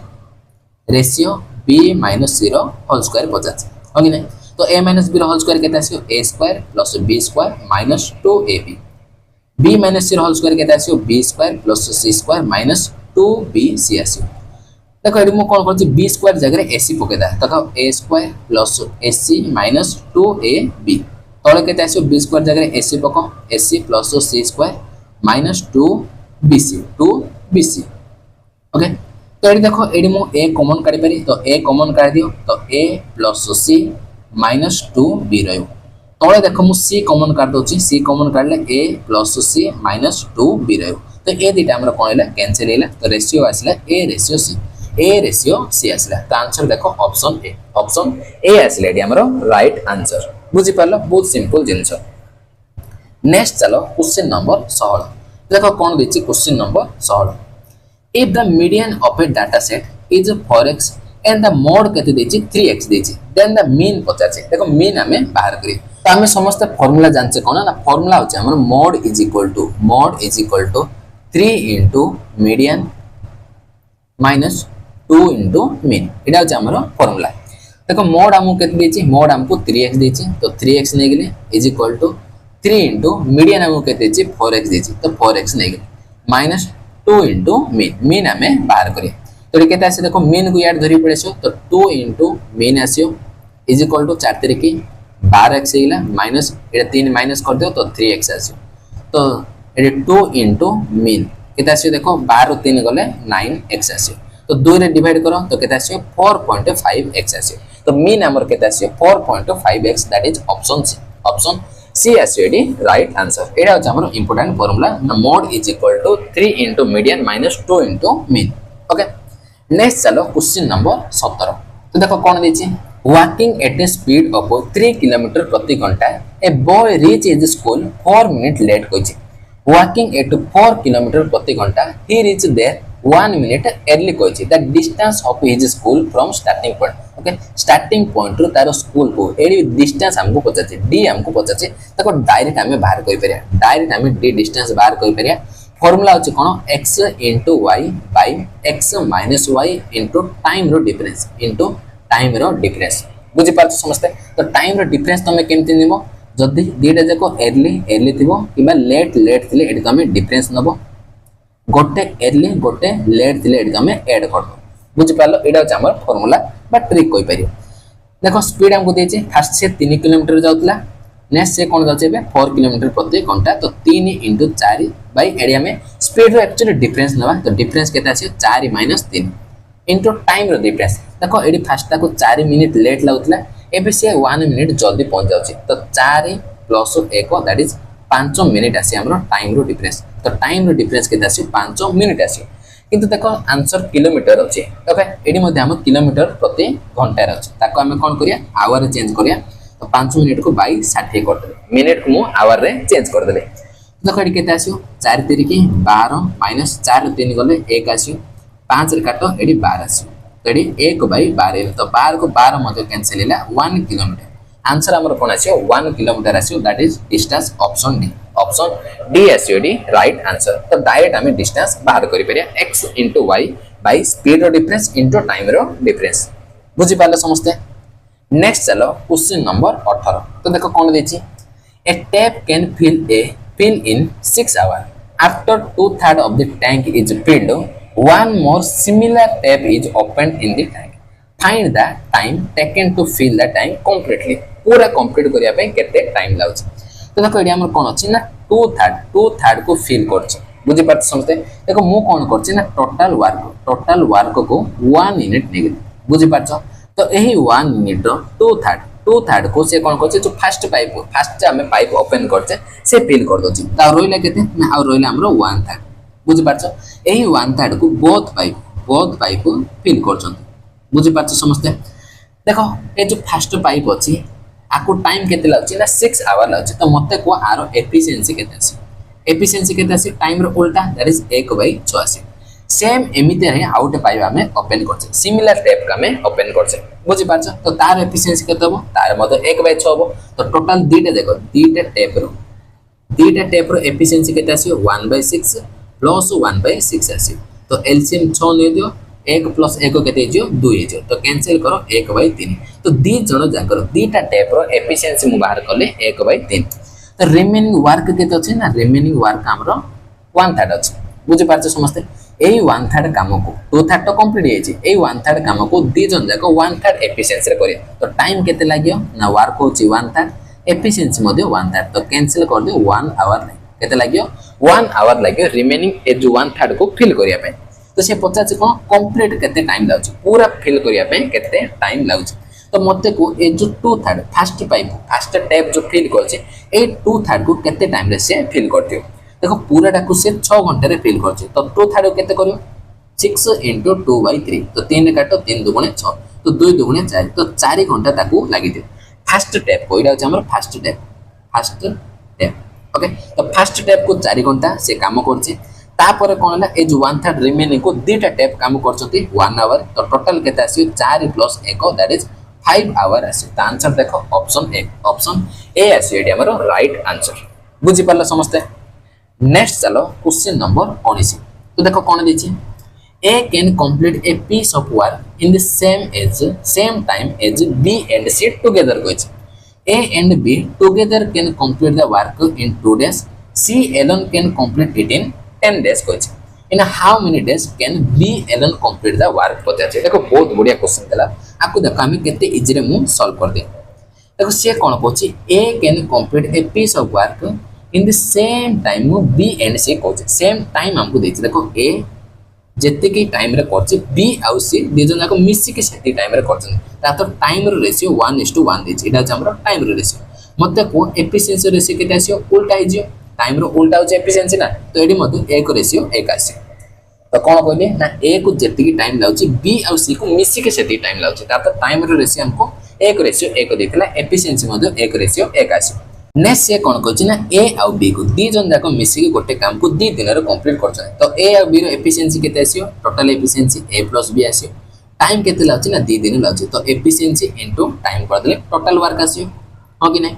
ratio b minus c रो होल स्क्वायर पचाछि ओके नै तो a minus b whole square केते आसीयो a square plus b square minus 2ab b minus c whole square केते आसीयो b square plus c square minus 2bc आसीयो देखो एडी मु कोन करछि b स्क्वायर जगह ac पकेदा देखो a square plus ac minus 2ab तळे केते आसीयो b स्क्वायर जगह ac पको ac plus c square minus 2bc okay तो एडी देखो एडी मु a कॉमन काढी पारी तो a कॉमन काढी दियो तो a plus c minus 2b रहियो तळे देखो मु c कॉमन काढ दोछि c कॉमन काढले a plus c minus 2b रहियो तो ए दिटा हमर कोन हैला कैंसिल हैला तो रेशियो आसला a रेशियो c आसला तो आंसर देखो ऑप्शन ए आसला एडी हमर राइट आंसर बुझी पारलो बहुत सिंपल जिंस नेक्स्ट चलो क्वेश्चन नंबर 16 देखो कौन देछि question number 16 if the median of a data set is 4x and the mode केते देछि 3x देछि then the mean पचाछि देखो mean हमें बाहर करी तो हमें समस्त फार्मूला जानछे कोन ना फार्मूला होछ हमर mod is equal to 3 into median minus 2 into mean एडा होछ हमर फार्मूला देखो mod हमको केते देछि mod हमको 3x देछि तो 3x नै गेले is equal to 3 into median हमको केते देछि 4x देछि तो 4x नै गेले माइनस 2 into mean हमें बाहर करिए तो केते आसे देखो mean को याड धरि पड़ेसो तो 2 into mean आसियो इज इक्वल टू 4 3 की 12x हेला माइनस एटा 3 माइनस कर दियो तो 3x आसियो तो एटा 2 into mean केते आसियो देखो 12 और 3 गले 9x आसियो तो 2 रे डिवाइड करो तो केते आसियो 4.5x आसियो तो mean हमर केते आसियो 4.5x that is option C आसीडी राइट आंसर एडा होछ हमर important formula mod is equal to 3 into median minus 2 into mean okay next चलो क्वेश्चन नंबर 17 तो देखो कोन देछि walking at a speed of 3 km प्रति घंटा a boy reach his school 4 minutes late कोछि walking at 4 km प्रति घंटा he reached there 1 minute early कोछि the distance of his school from starting point okay starting point रो तारो स्कूल को एडी डिस्टेंस हमको पचाचे डी हमको पचाचे तको डायरेक्ट हमें बाहर करि परिया डायरेक्ट हमें डी डिस्टेंस बाहर करि परिया फार्मूला होछ कोन x into y by x minus y into time रो डिफरेंस बुझी पारछ समझते तो टाइम रो डिफरेंस तमे केमति निमो जदी दीटा जाको अर्ली थिबो किबा लेट थिले एडी तमे डिफरेंस नबो गोटे अर्ली गोटे लेट थिले एडी तमे ऐड कर दो बुझी पारलो एडा होछ हमर फार्मूला बा ट्रिक कोइ परियो देखो स्पीड हमको देछि फर्स्ट से 3 किलोमीटर जाउतला नेक्स्ट से कोन जाउछे बे 4 किलोमीटर प्रति घंटा तो 3 into 4 बाय एरिया में स्पीड रो एक्चुअली डिफरेंस नबा तो डिफरेंस केता आसी 4 minus 3 into टाइम रो डिफरेंस देखो एडी फास्ट को 4 मिनिट लेट लाउतला एबे से 1 मिनिट जल्दी पहुंच जाउछि तो 4 plus 1 दैट इज 5 मिनिट आसी हमरो टाइम रो डिफरेंस तो टाइम रो डिफरेंस केते आसी 5 मिनिट आसी किंतु देखो आंसर किलोमीटर अछि ओके एडी मध्ये हम किलोमीटर प्रति घंटा रे अछि ताको हम कोन करिया आवर चेंज करिया तो 5 मिनिट को 60 कर दे मिनिट को मु आवर रे चेंज कर देले देखो एडी केते आसी 4 3 की 12 माइनस 4 3 गले 1 आसी 5 रे काटो एडी 12 आसी तो एडी 1/12 तो 12 को 12 मध्ये कैंसिल हैला 1 किलोमीटर आंसर हमर कोन आसी 1 किलोमीटर आसी that is distance option D आसी एडी राइट आंसर तो डायरेक्ट हमें डिस्टेंस बाहर करि परिया x * y बाय स्पीड रो डिफरेंस * टाइम रो डिफरेंस बुझि पाले समझते नेक्स्ट चलो क्वेश्चन नंबर 18 तो देखो कोन देछि ए tap can fill in 6 hours after 2/3 of the tank is filled one more similar tap is opened in the tank find the time taken to fill the tank completely पूरा कंप्लीट करिया पे केते टाइम लागछ तो देखो एडी हमर कोन अछि ना 2/3 को फिल करछ बुझि पात समझते देखो मु कोन करछि ना टोटल वर्क को 1 मिनिट नेगे बुझि पाछ तो एही 1 मिनिट रो 2/3 को से कोन करछ जो फर्स्ट हमें पाइप ओपन करछे से फिल कर दोछि ता रोइला केते ना आ रोइला हमरो 1/3 बुझि पाछ एही 1/3 को बोथ पाइप फिल करछन बुझि पाछ समझते देखो ए जो फर्स्ट पाइप अछि आको टाइम केते लागछि ना 6 आवर लागछि तो मते को आरो एफिशिएंसी केते अछि टाइम रो उल्टा दैट इज 1/86 सेम एमिते रे आउट पाइप हमें ओपन करछे सिमिलर टेप का में ओपन करछे बुझि पाछ तो तार एफिशिएंसी केते हो तार मते 1/6 हो तो टोटल दीटा देखो दीटा टेप रो एफिशिएंसी केते आसी 1/6 प्लस 1/6 आसी तो एलसीएम 6 ले दियो 1 प्लस 1 केते हिजो 2 हिजो तो कैंसिल करो 1/3 तो दी जण जाकर दीटा टेप रो एफिशिएंसी मु बाहर करले 1/3 तो रिमेनिंग वर्क केते अछि ना रिमेनिंग वर्क हमरो 1/3 अछि बुझि पाछ समझते एई 1/3 काम को 2/3 तो कंप्लीट हेछि एई 1/3 काम को दी जण जाको 1/3 एफिशिएंसी रे करिया तो टाइम केते लागियो ना वर्क होछि 1/3 एफिशिएंसी मध्ये 1/3 तो कैंसिल कर दियो 1 आवर केते लागियो 1 आवर लागियो रिमेनिंग ए जो 1/3 को फिल करिया पे तो से पचास कोन कंप्लीट केते टाइम लागछ पूरा फिल करिया पे केते टाइम लागछ तो मते को ए जो 2/3 फर्स्ट टेप जो फिल करछे ए 2/3 को केते टाइम रे से फिल करथियो देखो पूराटा को से 6 घंटा रे फिल करछे तो 2/3 केते करियो 6 * 2/3 तो 3 काटो 3 * 2 = 6 तो 2 * 2 = 4 तो 4 घंटा ताकू लागि दे फर्स्ट टेप कोइडा छ हमर फर्स्ट टेप ओके तो फर्स्ट टेप को 4 घंटा से काम करछे तापर कोन ए जो 1/3 रिमेनिंग को दीटा टेप काम करछती 1 आवर तो टोटल केते आसी 4 + 1 दैट इज 5 आवर आसी त आंसर देखो ऑप्शन ए आसी एडी हमरो राइट आंसर बुझि पाला समझते नेक्स्ट चलो क्वेश्चन नंबर 19 तो देखो कोन दिछि A can complete a piece of work in the same time as B and C together कोइछ A and B together can complete the work in 2 days C alone can complete it in 10 days कोइछ in how many days can B alone complete the work पचाचे देखो बहुत बढ़िया क्वेश्चन देला आपको देखो हम केते इजी रे मु सॉल्व कर दे देखो से कोन कहछि A can complete a piece of work in the same time B and C कहछि सेम टाइम हमको देछि देखो A जेते की टाइम रे करछि B आ C दे जन को मिसी के सेती टाइम रे करछन ता तो टाइम रो रेशियो 1:1 देछि एटा हमरो टाइम रो रेशियो मते को एफिशिएंसी रेशियो केते आसियो उल्टा हिजियो टाइम रो उल्टा हो एफिशिएंसी ना तो एडी मते A को रेशियो 1 आसी तो कोन कहले ना A को जेते की टाइम लाउछि B आ C को मिसी के सेती टाइम लाउछि ता तो टाइम रो रेशियो हमको 1 रेशियो 1 देथिला एफिशिएंसी मते 1 रेशियो 1 आसी नेक्स्ट से कोन कहछि ना A आ B को दी जन जाको मिसी के गोटे काम को 2 दिन रे कंप्लीट करछन तो A आ B रो एफिशिएंसी केते आसियो टोटल एफिशिएंसी A + B आसियो टाइम केते लाउछि ना 2 दिन लाउछि तो एफिशिएंसी इनटू टाइम कर देले टोटल वर्क आसियो हो कि नै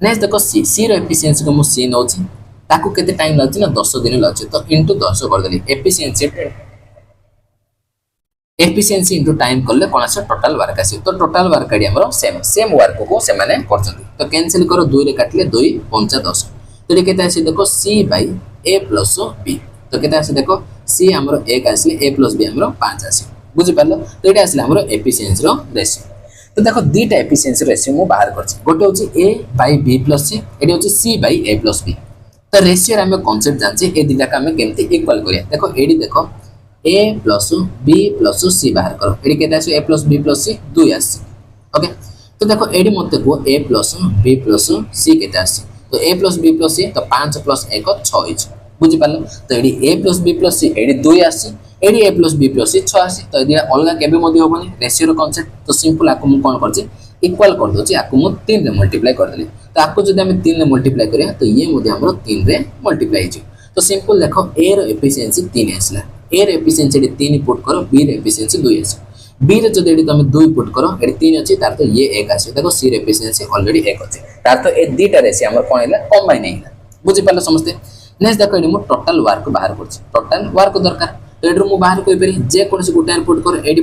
नेक्स्ट देखो C रो एफिशिएंसी को मु C नौछि ताको केते टाइम लाउछि ना 10 दिन लाउछि तो इनटू 10 कर देले एफिशिएंसी इनटू टाइम करले कोन आसे टोटल वर्क आसी तो टोटल वर्क आडी हमरो सेम वर्क को से माने करछन तो कैंसिल करो 2 रे काटले 2 5 10 तो केते आसी देखो C / A + B तो केते आसी देखो C हमरो 1 आसी A + B हमरो 5 आसी बुझि पालो तो एटा आसी हमरो एफिशिएंसी रो रेशियो तो देखो दीटा एफिशिएंसी रेशियो मु बाहर करछि गोटे होछि A / B + C एडी होछि C / A + B तो रेशियो रे हम कांसेप्ट जानछि ए दीटा का हम केमति इक्वल करिया देखो एडी देखो A + B + C बाहर करो एडी केते आसी A + B + C 2 आसी ओके तो देखो एडी मते को A + B + C केते आसी तो a plus b plus c तो 5 प्लस 1 6 इच बुझी पालो तो एडी a plus b plus c एडी 2 आसी एडी a plus b plus c 6 आसी तो एडी अलगा केबे मधि होबनी रेशियो रो कांसेप्ट तो सिंपल आको मु कोन करछि इक्वल कर दोछि आको मु 3 रे मल्टीप्लाई कर देली तो आको जदि हम 3 रे मल्टीप्लाई करिया तो ये मधि हमरो 3 रे मल्टीप्लाई हिजो तो सिंपल देखो a रो एफिशिएंसी 3 आसला a रो एफिशिएंसी 3 पुट करो b रो एफिशिएंसी 2 आसी b रे जदि एडी तुम 2 पुट करो एडी 3 अछि तार तो ये 1 आसी देखो c रो एफिशिएंसी ऑलरेडी 1 अछि तार तो ए दीटा रेशियो हमर कोन हैला कंबाइन हैला बुझि पालो समझते नेक्स्ट देखो एडी मु टोटल वर्क बाहर करछि टोटल वर्क दरकार तो एडी मु बाहर कोइ पेरी जे कोनसे गुटा पुट करो एडी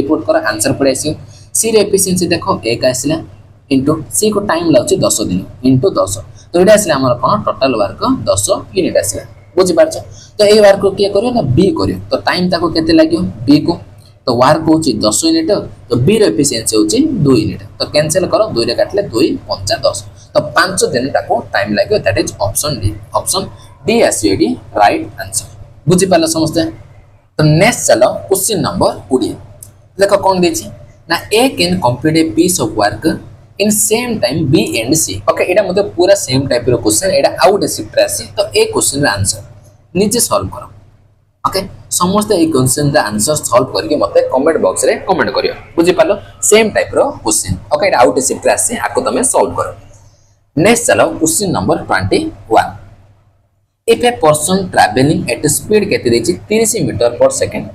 पुट करो आंसर पड़े आसी c रो एफिशिएंसी देखो 1 आसीला इनटू c को टाइम लागछि 10 दिन इनटू 10 तो एडा आसीला हमर कोन टोटल वर्क 10 यूनिट आसीला बुझि पारछ तो ए वर्क को के करियो ना b करियो तो टाइम ताको केते लागियो b को तो वर्क होची 10 यूनिट तो b रो एफिशिएंसी होची 2 यूनिट तो कैंसिल करो 2 रे काटले 2 5 10 तो 5 दिन ताको टाइम लागियो दैट इज ऑप्शन डी आसीडी राइट आंसर बुझि पाला समझते तो नेक्स्ट चलो क्वेश्चन नंबर 20 देखो कोन देछि ना a can complete a piece of work in same time b and c okay एटा मते पूरा सेम टाइप रो क्वेश्चन एटा आउट शिफ्ट रासी तो ए क्वेश्चन रा आंसर नीचे सॉल्व करो ओके समस्त ए क्वेश्चन रा आंसर सॉल्व करके मते कमेंट बॉक्स रे कमेंट करियो बुझि पालो सेम टाइप रो क्वेश्चन ओके एटा आउट शिफ्ट रासी आको तमे सॉल्व करो नेक्स्ट चलो question number 21 if a person travelling at speed केते देछि 30 मीटर पर second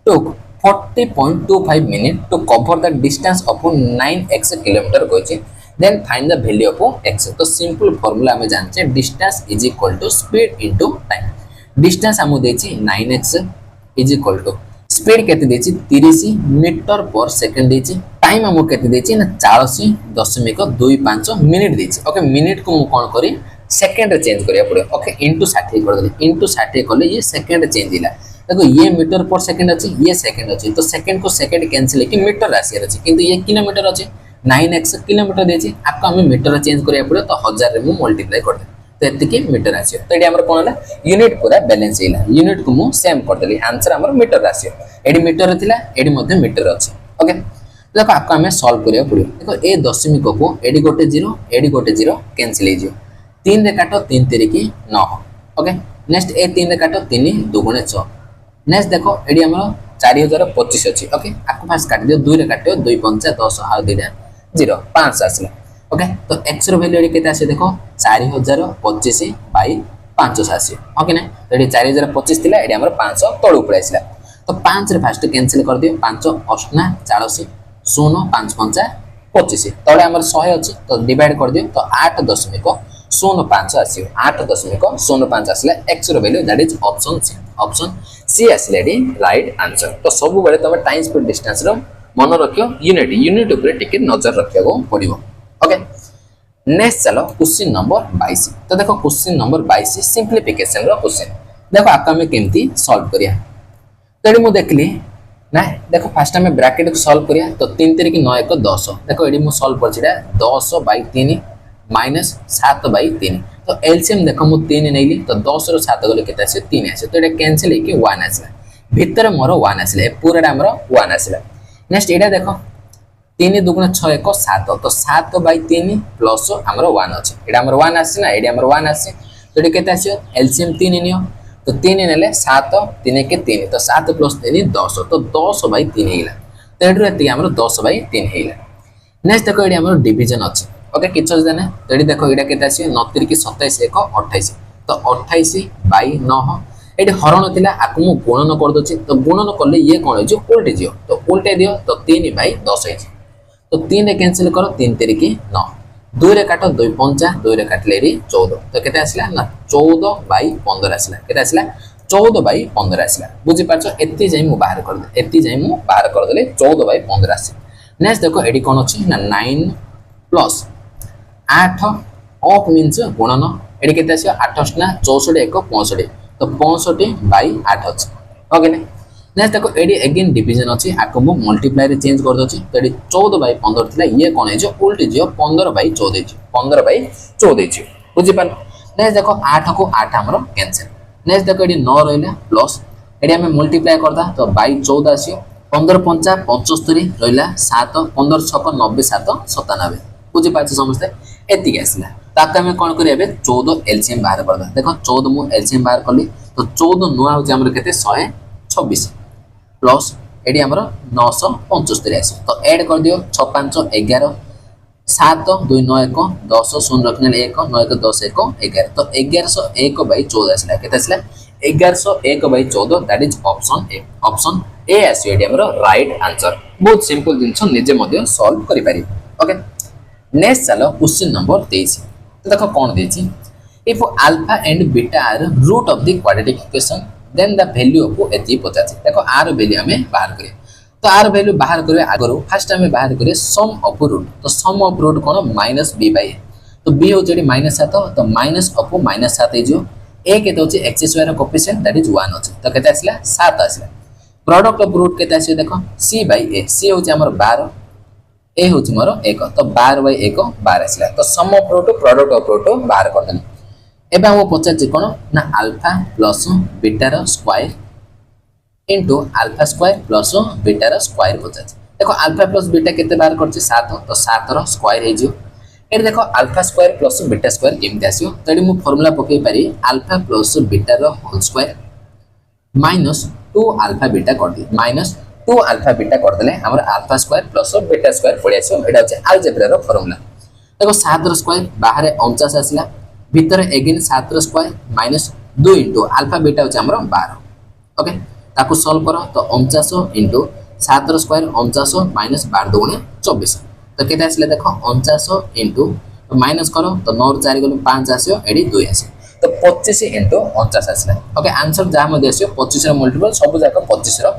took 40.25 minutes to cover the distance of 9x kilometer कोइछि then find the value of x तो सिंपल फार्मूला हमें जानछे distance is equal to speed into time distance हमु देछि 9x is equal to speed केते देछि 30 मीटर पर सेकंड देछि टाइम हमु केते देछि ना 40.25 मिनिट देछि ओके मिनिट को मु कोन करी सेकंड रे चेंज करिया पड़े ओके इनटू 60 कर देली इनटू 60 करले ये सेकंड चेंज हिला देखो ये मीटर पर सेकंड अछि ये सेकंड अछि तो सेकंड को सेकंड कैंसिल कि मीटर राशि अछि किंतु ये किलोमीटर अछि 9x किलोमीटर देछि आपको हम मीटर चेंज करिया पड़े तो 1000 रे मु मल्टीप्लाई कर दे तो एति के मीटर राशि तो एडी हमर कोन होला यूनिट पूरा बैलेंस हिला यूनिट को मु सेम कर देली आंसर हमर मीटर राशि एडी मीटर थिला एडी मध्ये मीटर अछि ओके देखो आपको हमें सॉल्व करिया पड़े देखो ए दशमिक को एडी गोटे 0 कैंसिल हे जियो 3 रे काटो 3 3 की 9 ओके नेक्स्ट ए 3 रे काटो 3 2 गुणे 6 नेक्स्ट देखो एडी हमर 4025 अछि ओके आको फास्ट काट दियो 2 रे काटियो 2 5 10 आ 2 0 5 आसला ओके तो x रो वैल्यू एडी केते आसे देखो 4025 बाय 500 आसे ओके ना तो एडी 4025 थिला एडी हमर 500 तळ ऊपर आसला तो 5 रे फास्ट कैंसिल कर दियो 5 8 ना 40 0 5 5 25 तळे हमर 100 अछि तो डिवाइड कर दियो तो 8.05 आसीयो 8.05 आसला x रो value that is option C आसले डी राइट आंसर तो सब बेले तमे टाइम स्पीड डिस्टेंस रो मन रखियो यूनिट ऊपर टिके नजर रखियो पड़िबो ओके नेक्स्ट चलो क्वेश्चन नंबर 22 तो देखो क्वेश्चन नंबर 22 सिंपलीफिकेशन रो क्वेश्चन देखो आपका में केमती सॉल्व करिया तो एडी मु देखली ना देखो फर्स्ट हमें ब्रैकेट को सॉल्व करिया तो 3 3 की 9 1 10 देखो एडी मु सॉल्व करछिडा 10/3 माइनस 7/3 तो एलसीएम देखो मु 3 नैली तो 10 रो 7 गले केते आसे 3 आसे तो एटा कैंसिल हे कि 1 आसला भीतर मोर 1 आसला पूराटा हमरो 1 आसला नेक्स्ट एटा देखो 3 2 6 1 7 तो 7/3 प्लस हमरो 1 अछि एटा हमरो 1 आसे ना एटा हमरो 1 आसे तो एटा केते आसे एलसीएम 3 नियो तो 3 नेले 7 3 के 3 तो 7 प्लस 3 10 तो 10/3 हेला तो एटा एति हमरो 10/3 हेला नेक्स्ट देखो एटा हमरो डिवीजन अछि ओके किछो देना तो एडी देखो एटा केते आसी 29 की 27 1 28 तो 28/9 एडी हरण थिला आकु मु गुणन कर दोछि तो गुणन करले ये कोन जो उल्टे जियो तो उल्टे दियो तो 3/10 है तो 3 रे कैंसिल करो 3 3 की 9 2 रे काटो 2 5 2 रे काटले री 14 तो केते आसला ना 14/15 आसला केते आसला 14/15 आसला बुझि पाछो एत्ती जाई मु बाहर कर दे एत्ती जाई मु बाहर कर देले 14/15 आसी नेक्स्ट देखो एडी कोन अछि ना 9 प्लस 8 ऑफ मींस गुणन एडी केते आसी 8 ना 64 1 65 तो 65/8 अछि ओके ने नेक्स्ट देखो एडी अगेन डिवीजन अछि आको मु मल्टीप्लाई रे चेंज कर दोछि तो एडी 14/15 थिला ये कोन है जो उल्टी जियो 15/14 छि 15/14 छि बुझि पाल नेक्स्ट देखो 8 को 8 हमरो कैंसिल नेक्स्ट देखो एडी 9 रहला प्लस एडी हमें मल्टीप्लाई करदा तो 14 आसियो 15 5 75 रहला 7 15 6 90 7 97 बुझि पाछ समझते एति आसला ताको आम कौन करिया 14 एलसीएम बाहर कर देखो 14 मु एलसीएम बाहर कली तो 14 नुआ होची हमर केते 126 प्लस एडी हमर 975 आसी तो ऐड कर दियो 6 5 11 7 2 9 1 10 0 रखने 1 9 1 10 1 11 तो 1101 बाई 14 आसला केते आसला 1101 by 14 that is option A आसी एडी हमर राइट आंसर बहुत सिंपल जिंस निजे मध्य सॉल्व करि पारि ओके नेक्स्ट चलो क्वेश्चन नंबर 23 तो देखो कौन देछि if alpha and beta are root of the quadratic equation then the value of एति 50 देखो आर वैल्यू हमें बाहर करिया तो आर वैल्यू बाहर करबे आगरो फर्स्ट हमें बाहर करे सम ऑफ रूट तो सम ऑफ रूट कोन माइनस b बाय तो b हो जेडी -7 तो माइनस ऑफ -7 हे जो a केते होची x square coefficient that is 1 होची तो केते आसला 7 आसला प्रोडक्ट ऑफ रूट केते आसी देखो c बाय a c होची हमर 12 ए होची मोर 1 तो 12 बाय 1 12 आसला तो sum of root product of root बाहर कर देनी एबा हम पचार जे कोन ना अल्फा प्लस बीटा रो square into alpha square plus beta रो स्क्वायर पचार देखो अल्फा प्लस बीटा केते बाहर करछि 7 तो 7 रो स्क्वायर हे जो ए देखो alpha square plus beta square केमते आसियो तो एडी मु फार्मूला पके पारी अल्फा प्लस बीटा रो whole square minus 2 alpha beta कर दी माइनस 2 अल्फा बीटा कर देले हमर alpha square plus beta square पड़ी आसियो एडा होचे अलजेब्रा रो फार्मूला देखो 7 रो स्क्वायर बाहर 49 आसिला भीतर अगेन 7 रो square minus 2 into alpha beta होचे हमर 12 ओके ताको सॉल्व करो तो 49 इनटू 7 रो स्क्वायर 49 माइनस 12 दुगुणे 24 तो केते आसिले देखो 49 इनटू माइनस करो तो 9 रो 4 गलो 5 आसियो एडी 2 आसियो तो 25 इनटू 49 आसिला ओके आंसर जा मध्ये आसियो 25 रो मल्टीपल सब जाक 25 रो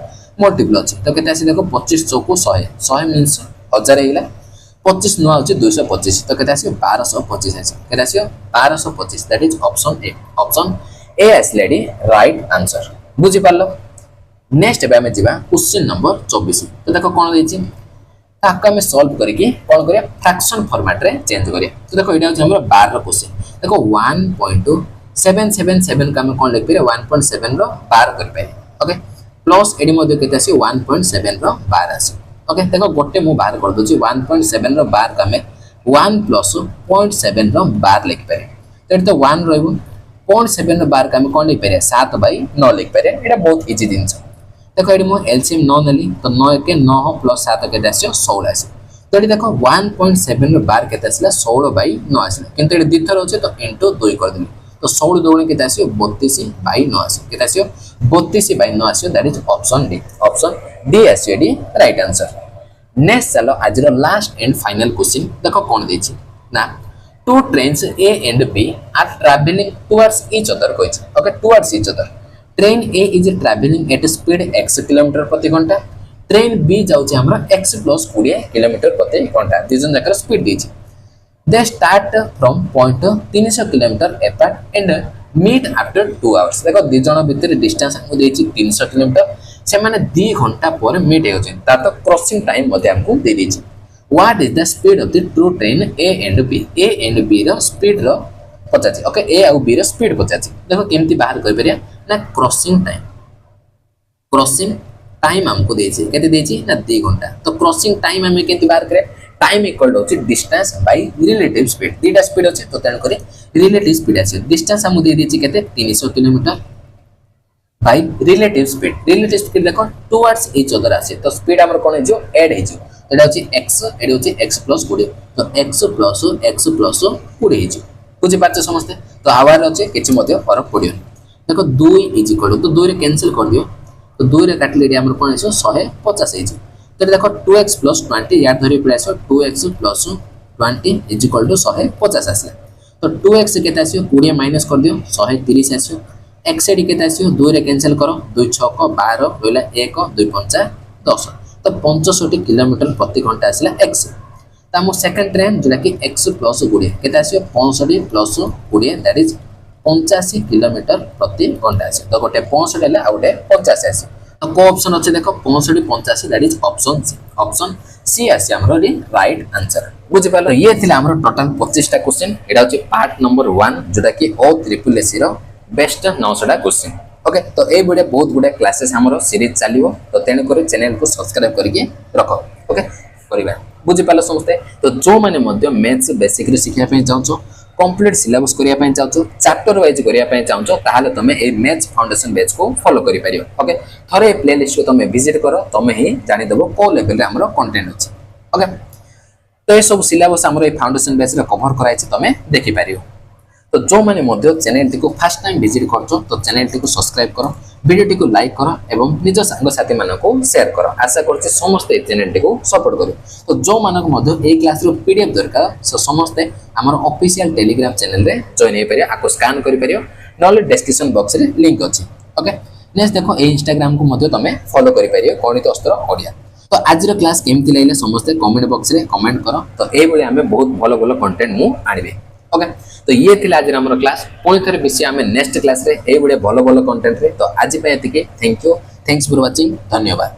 मल्टीपल अछि तो केते आसी देखो 25 चौको 100 100 मींस 1000 हेला 25 नुआ होची 225 तो केते आसी 1225 आसी केते आसी 1225 दैट इज ऑप्शन ए आसलेडी राइट आंसर बुझी पारलो नेक्स्ट बे हमें जीवा क्वेश्चन नंबर 24 तो देखो कोन देछि ताको हमें सॉल्व करके कोन करिया फ्रैक्शन फॉर्मेट रे चेंज करिया तो देखो एटा होची हमर 12 रो क्वेश्चन देखो 1.777 का हम कोन लिख पे 1.7 रो 12 कर पे ओके प्लस एडी मध्ये केते आसी 1.7 रो 12 आसी ओके देखो गोटे मु बाहर कर दोची 1.7 रो 12 का में 1 प्लस 0.7 रो 12 लिख पारे तो एटा 1 रहबो 0.7 रो 12 का में कोन लिख पारे 7 बाई 9 लिख पारे एटा बहुत इजी दिन छ देखो एडी मु एलसीएम 9 नली तो 9 के 9 प्लस 7 केते आसी 16 आसी तो एडी देखो 1.7 रो 12 केते आसीला 16 बाई 9 आसीला किंतु एडी द्वितीय होचे तो इनटू 2 कर देनी तो 16 दुगुणे केते आसी 32 बाई 9 आसी केते आसी 32 बाई 9 आसी दैट इज ऑप्शन डी आसी एडी राइट आंसर नेक्स्ट चलो आज रो लास्ट एंड फाइनल क्वेश्चन देखो कोन देछि ना two trains A and B are travelling towards each other कोइछ okay towards each other train A is travelling at speed x kilometre प्रति घंटा ट्रेन बी जाउछि हमरा x + 20 किलोमीटर प्रति घंटा दिजन जाकर speed दिछि they start from point 300 km apart and meet after 2 hours देखो दि जण भितर डिस्टेंस हमको देछि 300 km से माने 2 घंटा पर मीट हे होछन ता तो क्रॉसिंग टाइम मध्ये हमको दे देछि what is the speed of the two train A and B रो स्पीड रो पचाछि ओके ए और बी रो स्पीड पचाछि देखो केमति बाहर कर परिया ना क्रॉसिंग टाइम हमको देछि केते देछि ना 2 घंटा तो क्रॉसिंग टाइम हमें केमति बाहर करे टाइम इक्वल होची डिस्टेंस बाय रिलेटिव स्पीड दीटा स्पीड अछि तो तेन करे रिलेटिव स्पीड अछि डिस्टेंस हम दे देछि केते 300 किलोमीटर बाय रिलेटिव स्पीड देखो टुवर्ड्स ईच अदर अछि तो स्पीड हमर कोन जो ऐड हे जो एटा होची x एडी होची x + 20 तो x + 20 हे जो बुझि पाछ समझते तो आवार अछि किछि मध्ये फरक पडियो देखो 2 इज इक्वल तो 2 रे कैंसिल कर दियो तो 2 रे काटले हमर कोन आछो 150 हे जो तो देखो 2x + 20 यार धरि पड़े आसो 2x + 20 इज इक्वल टू 150 आसला तो 2x केते आसियो 20 माइनस कर दियो 130 आसियो x एडी केते आसियो 2 रे कैंसिल करो 2 6 12 होइला 1 2 5 10 तो 65 किलोमीटर प्रति घंटा आसला x ता मो सेकंड ट्रेन जेला कि x + 20 केते आसियो 65 + 20 दैट इज 85 किलोमीटर प्रति घंटा आसियो तो गोटे 65 हेला आ गोटे 50 आसियो तो को ऑप्शन अछि देखो 65 85 दैट इज ऑप्शन सी आसी हमरो राइट आंसर बुझि पालो ये थिला हमरो टोटल 25 टा क्वेश्चन एडा होची पार्ट नंबर 1 जोटा कि ओ ट्रिपल एसी रो बेस्ट 900 टा क्वेश्चन ओके तो ए बडे बहुत गुडे क्लासेस हमरो सीरीज चलिवो तो तेन करे चैनल को सब्सक्राइब करके रखो ओके परिबा बुझि पालो समझते तो जो माने मध्य मैथ्स बेसिक रे सिखिया पे जाउछो कंप्लीट सिलेबस करिया पय चाहछो चैप्टर वाइज करिया पय चाहछो ताहाले तमे ए मैथ्स फाउंडेशन बैच को फॉलो करि परियो ओके थरे प्ले लिस्ट को तमे विजिट करो तमे ही जानि देबो को लेवल रे हमरो कंटेंट अछि ओके तो ये सब सिलेबस हमरो ए फाउंडेशन बैच रे कवर कराइ छै तमे देखि परियो तो जो माने मध्य चैनल टी को फर्स्ट टाइम विजिट करछो तो चैनल टी को सब्सक्राइब करो वीडियो टी को लाइक करो एवं निज संग साथी मानको को शेयर करो आशा करछि समस्त ए चैनल टी को सपोर्ट करो तो जो मानको मध्य ए क्लास रो पीडीएफ दरकार सो समस्त हमर ऑफिशियल टेलीग्राम चैनल रे जॉइन हे परियो आको स्कैन करि परियो नले डिस्क्रिप्शन बॉक्स रे लिंक अछि ओके नेक्स्ट देखो ए इंस्टाग्राम को मध्य तमे फॉलो करि परियो गणित अस्त्र ओडिया तो आज रो क्लास केमति लागले समस्त कमेंट बॉक्स रे कमेंट करो तो ए बळे हमें बहुत भलो भलो कंटेंट मु आनिबे ओके तो ये थिला आज हमर क्लास पुणी थरे बेसी हमें नेक्स्ट क्लास रे ए बळे भलो भलो कंटेंट रे तो आज पे एतिके thank you thanks for watching धन्यवाद।